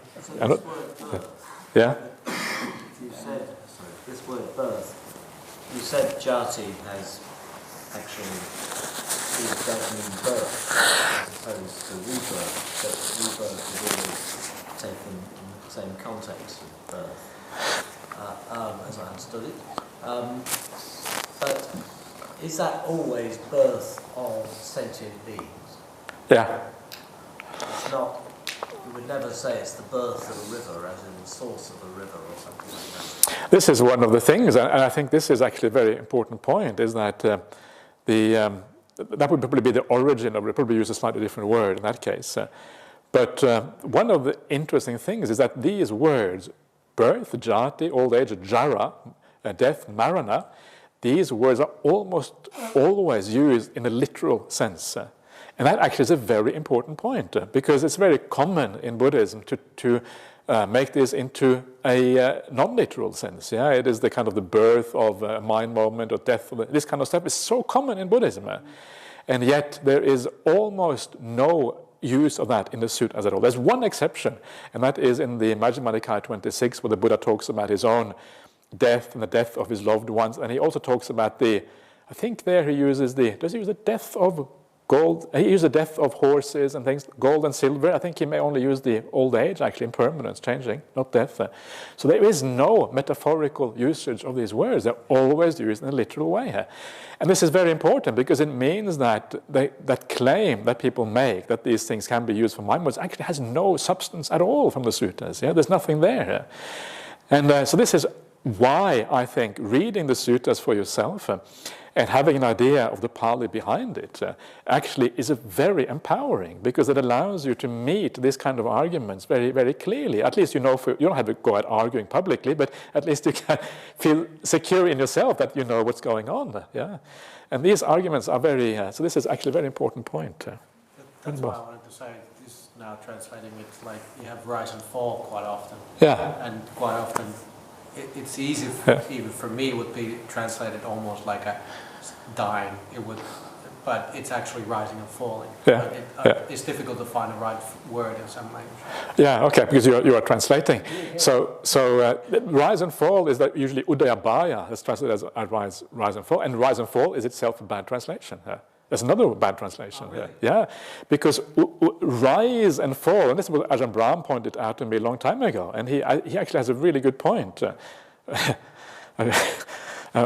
You said, this word birth, you said jati has actually, it does mean birth as opposed to rebirth, but rebirth is always taken in the same context of birth, as I understood it. But is that always birth of sentient beings? Yeah. It's not, you would never say it's the birth of a river, as in the source of a river or something like that. This is one of the things, and I think this is actually a very important point, is that that would probably be the origin of it. Probably use a slightly different word in that case. But one of the interesting things is that these words, birth, jati, old age, jara, death, marana, these words are almost always used in a literal sense. And that actually is a very important point, because it's very common in Buddhism to make this into a non-literal sense. Yeah, it is the kind of the birth of a mind moment or death. This kind of stuff is so common in Buddhism, and yet there is almost no use of that in the suttas at all. There's one exception, and that is in the Majjhima Nikaya 26, where the Buddha talks about his own death and the death of his loved ones, and he also talks about I think there he uses does he use the death of gold? He uses the death of horses and things, gold and silver. I think he may only use the old age, actually, impermanence, changing, not death. So there is no metaphorical usage of these words. They're always used in a literal way. And this is very important, because it means that that claim that people make, that these things can be used for mind words, actually has no substance at all from the suttas. Yeah? There's nothing there. And so this is why I think reading the suttas for yourself and having an idea of the Pali behind it actually is very empowering, because it allows you to meet these kind of arguments very, very clearly. At least you know, you don't have to go out arguing publicly, but at least you can feel secure in yourself that you know what's going on. Yeah, and these arguments are very. So this is actually a very important point. That's why I wanted to say this. Now translating, it's like you have rise and fall quite often. Yeah, and quite often. It's easy, even for me, it would be translated almost like a dying. It would but it's actually rising and falling. Yeah, It's difficult to find the right word in some language. Yeah, okay, because you are translating. So rise and fall is that usually udayabhaya is translated as rise and fall, and rise and fall is itself a bad translation. There's another bad translation. Oh, really? Yeah, because rise and fall, and this is what Ajahn Brahmali pointed out to me a long time ago, and he actually has a really good point. I'm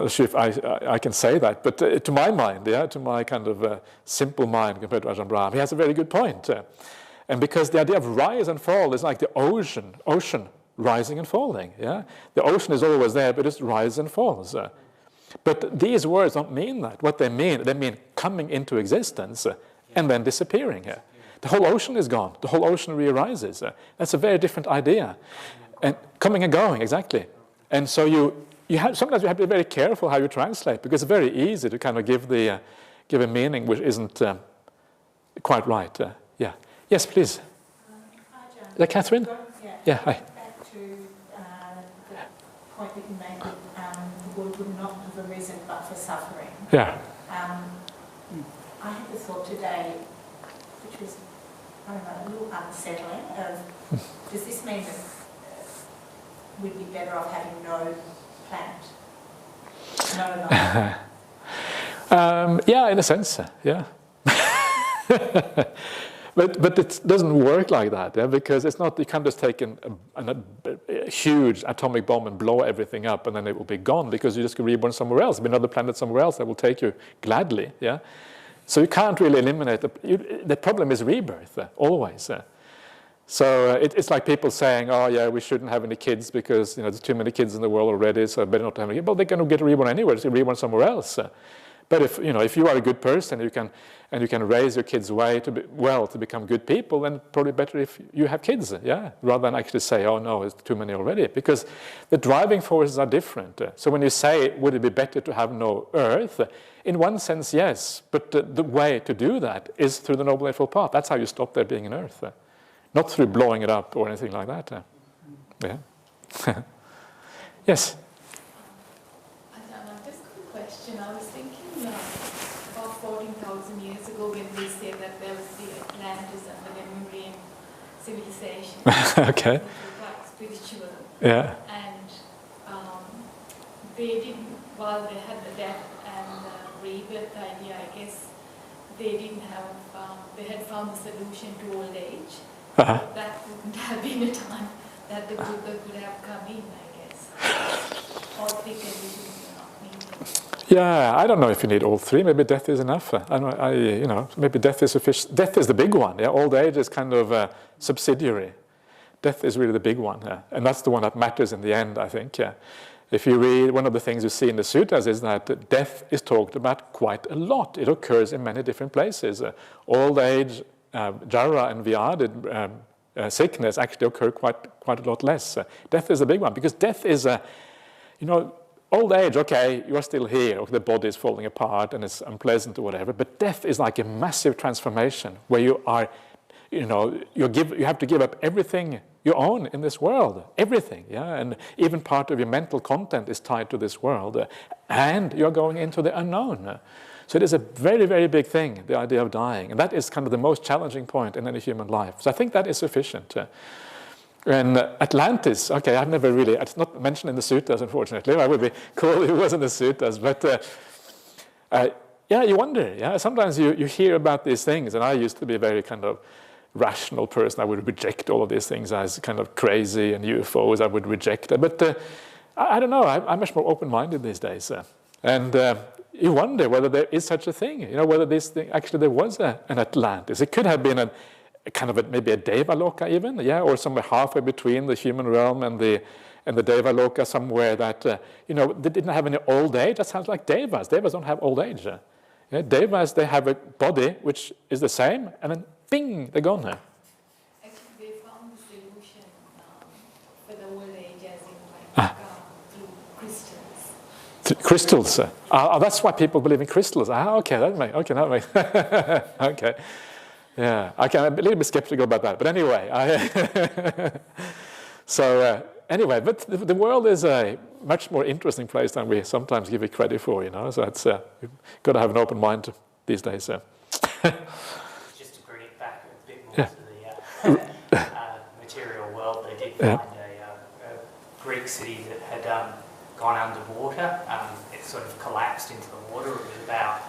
not sure if I can say that, but to my mind, to my kind of simple mind compared to Ajahn Brahmali, he has a very good point. And because the idea of rise and fall is like the ocean rising and falling. Yeah, the ocean is always there, but it rises and falls. But these words don't mean that. What they mean coming into existence and then disappearing. The whole ocean is gone. The whole ocean re-arises. That's a very different idea. And coming and going, exactly. And so sometimes you have to be very careful how you translate, because it's very easy to kind of give a meaning which isn't quite right. Yeah. Yes, please. Hi, John. Is that Catherine? Yeah, hi. Back to the point that you made that the Buddha would not have arisen but for suffering. Yeah. I had the thought today, which was, I don't know, a little unsettling, does this mean that we'd be better off having no planet? No. Yeah, in a sense, yeah. But it doesn't work like that, because it's not, you can't just take a huge atomic bomb and blow everything up and then it will be gone, because you just get reborn somewhere else. There'll be another planet somewhere else that will take you gladly, yeah. So you can't really eliminate the problem is rebirth, always. So it's like people saying, oh yeah, we shouldn't have any kids because there's too many kids in the world already, so better not to have any kids. Well, they're going to get reborn anywhere, just get reborn somewhere else. But if you are a good person, you can raise your kids to become good people, then probably better if you have kids, yeah, rather than actually say, oh no, it's too many already, because the driving forces are different. So when you say, would it be better to have no earth? In one sense, yes, but the way to do that is through the Noble Eightfold Path. That's how you stop there being an earth, not through blowing it up or anything like that. Yeah. Yes. I was thinking about 14,000 years ago when we say that there was the Atlantis and the Lemurian civilization. Okay. Quite spiritual. Yeah. And they didn't, while they had the death and rebirth idea, I guess they didn't have, they had found the solution to old age. Uh-huh. That wouldn't have been a time that the Buddha could have come in, I guess. All three conditions were not needed. Yeah, I don't know if you need all three. Maybe death is enough. Maybe death is sufficient. Death is the big one. Yeah, old age is kind of subsidiary. Death is really the big one, and that's the one that matters in the end, I think. Yeah. If you read, one of the things you see in the suttas is that death is talked about quite a lot. It occurs in many different places. Old age, jara, and vyadi, sickness actually occur quite a lot less. Death is the big one, because death is old age, okay, you are still here, okay, the body is falling apart and it's unpleasant or whatever, but death is like a massive transformation where you are, you have to give up everything you own in this world, everything, yeah, and even part of your mental content is tied to this world, and you're going into the unknown. So it is a very, very big thing, the idea of dying, and that is kind of the most challenging point in any human life. So I think that is sufficient. And Atlantis, okay, I've never really, it's not mentioned in the suttas, unfortunately. I would be cool if it was in the suttas, but yeah, you wonder, yeah. Sometimes you hear about these things, and I used to be a very kind of rational person. I would reject all of these things as kind of crazy, and UFOs I would reject. But I don't know, I'm much more open-minded these days. And you wonder whether there is such a thing, whether this thing, actually there was an Atlantis. It could have been maybe a Devaloka even, yeah, or somewhere halfway between the human realm and the Devaloka, somewhere that, they didn't have any old age. That sounds like Devas. Devas don't have old age. Yeah, Devas, they have a body which is the same, and then bing, they're gone now. Actually, they found the solution for the old age as in through crystals. Crystals. That's why people believe in crystals. Okay, that makes okay. Yeah, I'm a little bit skeptical about that, but anyway. Anyway, but the world is a much more interesting place than we sometimes give it credit for, So it's, we've got to have an open mind these days. Just to bring it back a bit more to the material world, they did find a Greek city that had gone underwater. It sort of collapsed into the water. It was about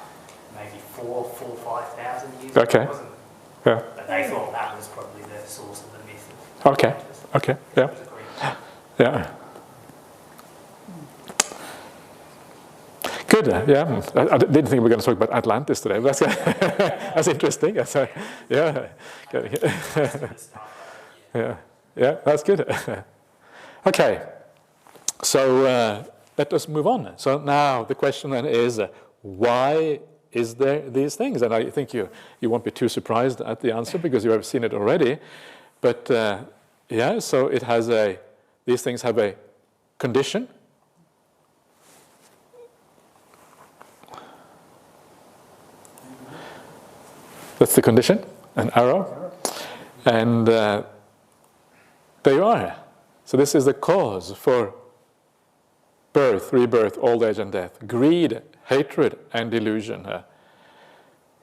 maybe 4,000 to 5,000 years Okay. ago. It wasn't, Yeah. but they thought that was probably the source of the myth. Okay. Okay. Yeah. Yeah. Good. Yeah. I didn't think we were going to talk about Atlantis today. But that's interesting. That's, yeah. Yeah. Yeah. That's good. Okay. So let us move on. So now the question then is, why is there these things? And I think you won't be too surprised at the answer because you have seen it already. But yeah, so it has these things have a condition. That's the condition, an arrow. And there you are. So this is the cause for birth, rebirth, old age and death. Greed, hatred, and delusion.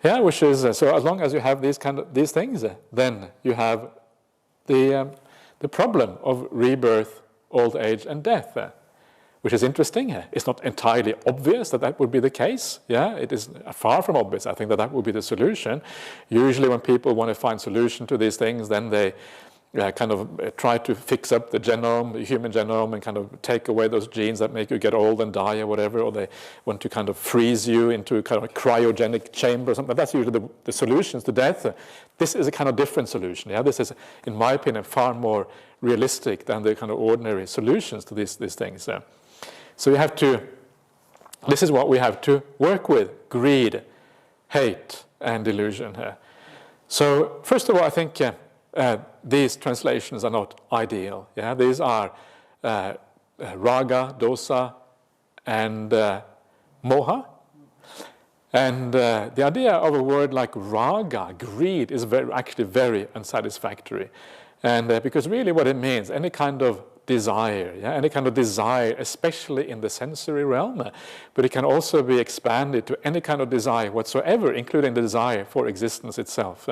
Yeah, which is, so as long as you have these things, then you have the problem of rebirth, old age, and death. Which is interesting. It's not entirely obvious that would be the case. Yeah, it is far from obvious. I think that would be the solution. Usually when people want to find solution to these things, then they kind of try to fix up the genome, the human genome, and kind of take away those genes that make you get old and die or whatever, or they want to kind of freeze you into a kind of a cryogenic chamber or something. That's usually the solutions to death. This is a kind of different solution. Yeah, this is, in my opinion, far more realistic than the kind of ordinary solutions to these things. So you have to, this is what we have to work with: greed, hate, and delusion. So first of all, I think these translations are not ideal. Yeah, these are raga, dosa, and moha. And the idea of a word like raga, greed, is actually very unsatisfactory. And because really what it means, any kind of desire, yeah, any kind of desire, especially in the sensory realm, but it can also be expanded to any kind of desire whatsoever, including the desire for existence itself.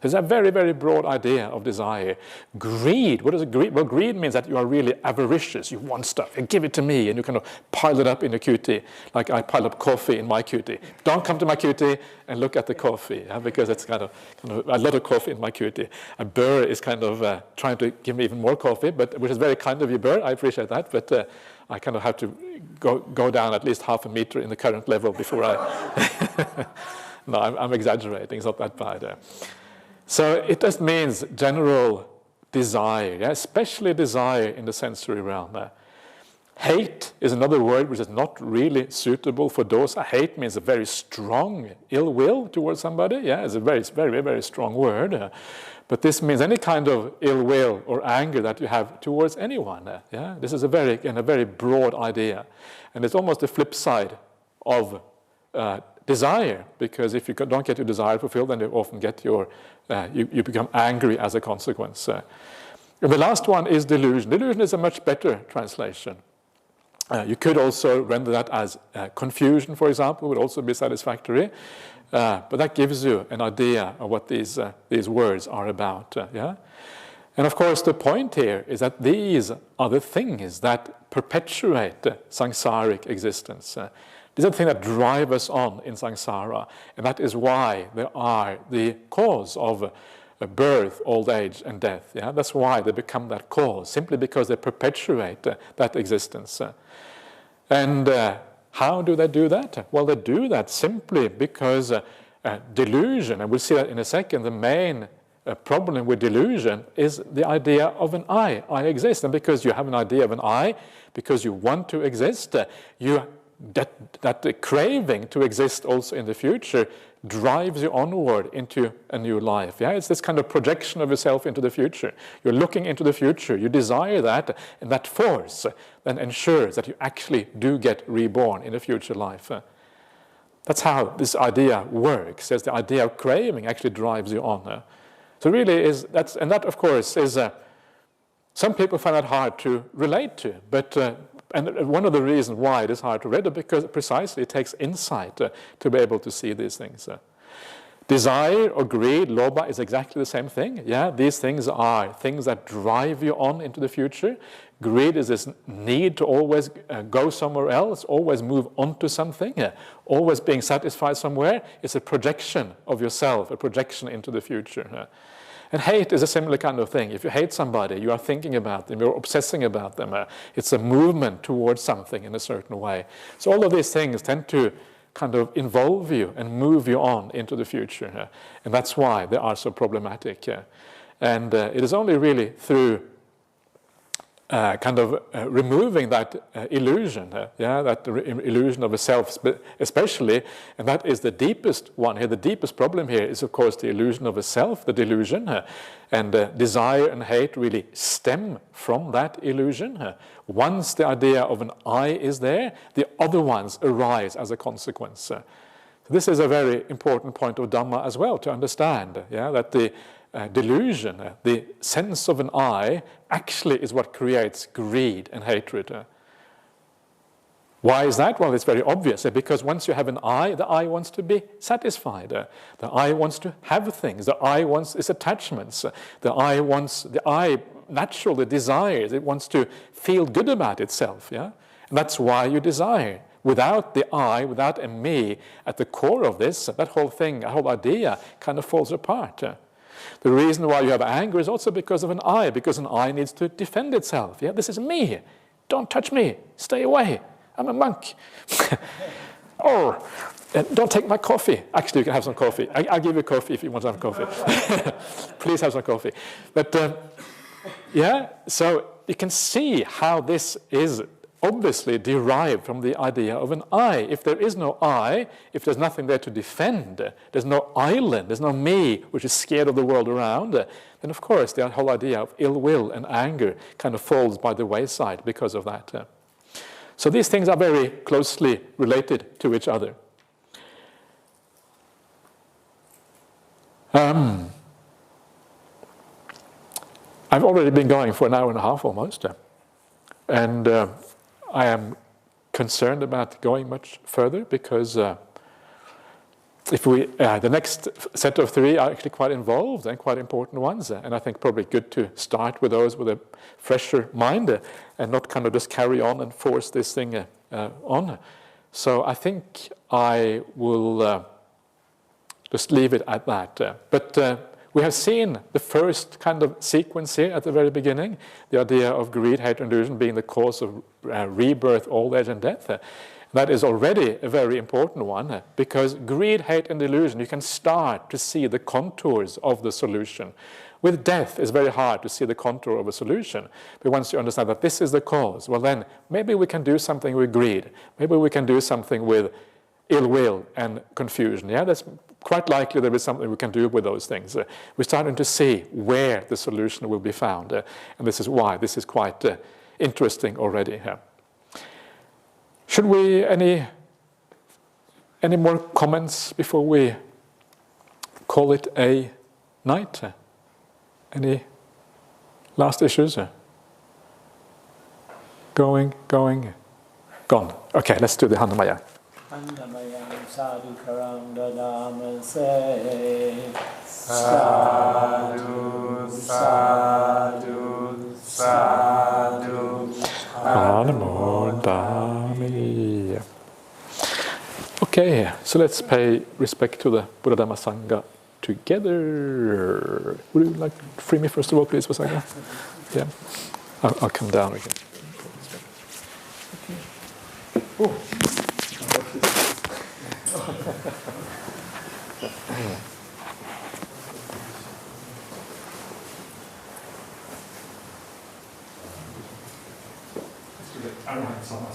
There's a very, very broad idea of desire. Greed, what is greed? Well, greed means that you are really avaricious. You want stuff, and give it to me, and you kind of pile it up in your cutie, like I pile up coffee in my cutie. Don't come to my cutie and look at the coffee, yeah, because it's kind of a lot of coffee in my cutie. A Burr is kind of trying to give me even more coffee, but which is very kind of you, Burr. I appreciate that, but I kind of have to go down at least half a meter in the current level before I... No, I'm exaggerating. It's not that bad. So it just means general desire, yeah? Especially desire in the sensory realm. Hate is another word which is not really suitable for dosa. Hate means a very strong ill will towards somebody. Yeah, it's a very, very, very strong word. But this means any kind of ill will or anger that you have towards anyone. Yeah, this is a very broad idea, and it's almost the flip side of desire, because if you don't get your desire fulfilled, then you often get your you become angry as a consequence. And the last one is delusion. Delusion is a much better translation. You could also render that as confusion, for example, would also be satisfactory. But that gives you an idea of what these words are about. Yeah? And of course, the point here is that these are the things that perpetuate samsaric existence. These are the things that drive us on in samsara, and that is why they are the cause of birth, old age, and death. Yeah? That's why they become that cause, simply because they perpetuate that existence. And how do they do that? Well, they do that simply because delusion, and we'll see that in a second, the main problem with delusion is the idea of an I exist. And because you have an idea of an I, because you want to exist, that craving to exist also in the future drives you onward into a new life. Yeah, it's this kind of projection of yourself into the future. You're looking into the future, you desire that, and that force then ensures that you actually do get reborn in a future life. That's how this idea works. As the idea of craving actually drives you on. So really that of course is some people find that hard to relate to, but And one of the reasons why it is hard to read is because precisely it takes insight to be able to see these things. Desire or greed, lobha, is exactly the same thing. Yeah, these things are things that drive you on into the future. Greed is this need to always go somewhere else, always move on to something, always being satisfied somewhere. It's a projection of yourself, a projection into the future. And hate is a similar kind of thing. If you hate somebody, you are thinking about them, you're obsessing about them. It's a movement towards something in a certain way. So all of these things tend to kind of involve you and move you on into the future. And that's why they are so problematic. And it is only really through removing that illusion, that illusion of a self, especially, and that is the deepest one here. The deepest problem here is, of course, the illusion of a self, the delusion, and desire and hate really stem from that illusion. Once the idea of an I is there, the other ones arise as a consequence. So this is a very important point of Dhamma as well to understand, that the delusion, the sense of an I, actually is what creates greed and hatred. Why is that? Well, it's very obvious. Because once you have an I, the I wants to be satisfied. The I wants to have things. The I wants its attachments. The I naturally desires. It wants to feel good about itself. And that's why you desire. Without the I, without a me at the core of this, that whole thing, that whole idea kind of falls apart. The reason why you have anger is also because of an I, because an I needs to defend itself. This is me. Don't touch me. Stay away. I'm a monk. Or, don't take my coffee. Actually, you can have some coffee. I'll give you coffee if you want to have coffee. Please have some coffee. But, so you can see how this is obviously derived from the idea of an I. If there is no I, if there's nothing there to defend, there's no island, there's no me which is scared of the world around, then of course the whole idea of ill will and anger kind of falls by the wayside because of that. So these things are very closely related to each other. I've already been going for an hour and a half almost, and I am concerned about going much further because the next set of three are actually quite involved and quite important ones, and I think probably good to start with those with a fresher mind and not kind of just carry on and force this thing on. So I think I will just leave it at that. But we have seen the first kind of sequence here at the very beginning, the idea of greed, hate, and delusion being the cause of rebirth, old age, and death. That is already a very important one, because greed, hate, and delusion, you can start to see the contours of the solution. With death, it's very hard to see the contour of a solution. But once you understand that this is the cause, well then, maybe we can do something with greed. Maybe we can do something with ill will and confusion. That's quite likely there is something we can do with those things. We're starting to see where the solution will be found. And this is why this is quite interesting already here. Should we, any more comments before we call it a night? Any last issues? Going, gone. Okay, let's do the Handamaya. Andamayam sadhu karam dadamase sadhu, sadhu, sadhu, Anamodami. Okay, so let's pay respect to the Buddha Dhamma Sangha together. Would you like to free me first of all, please, Vasanga? Yeah, I'll come down again. Oh. I don't have some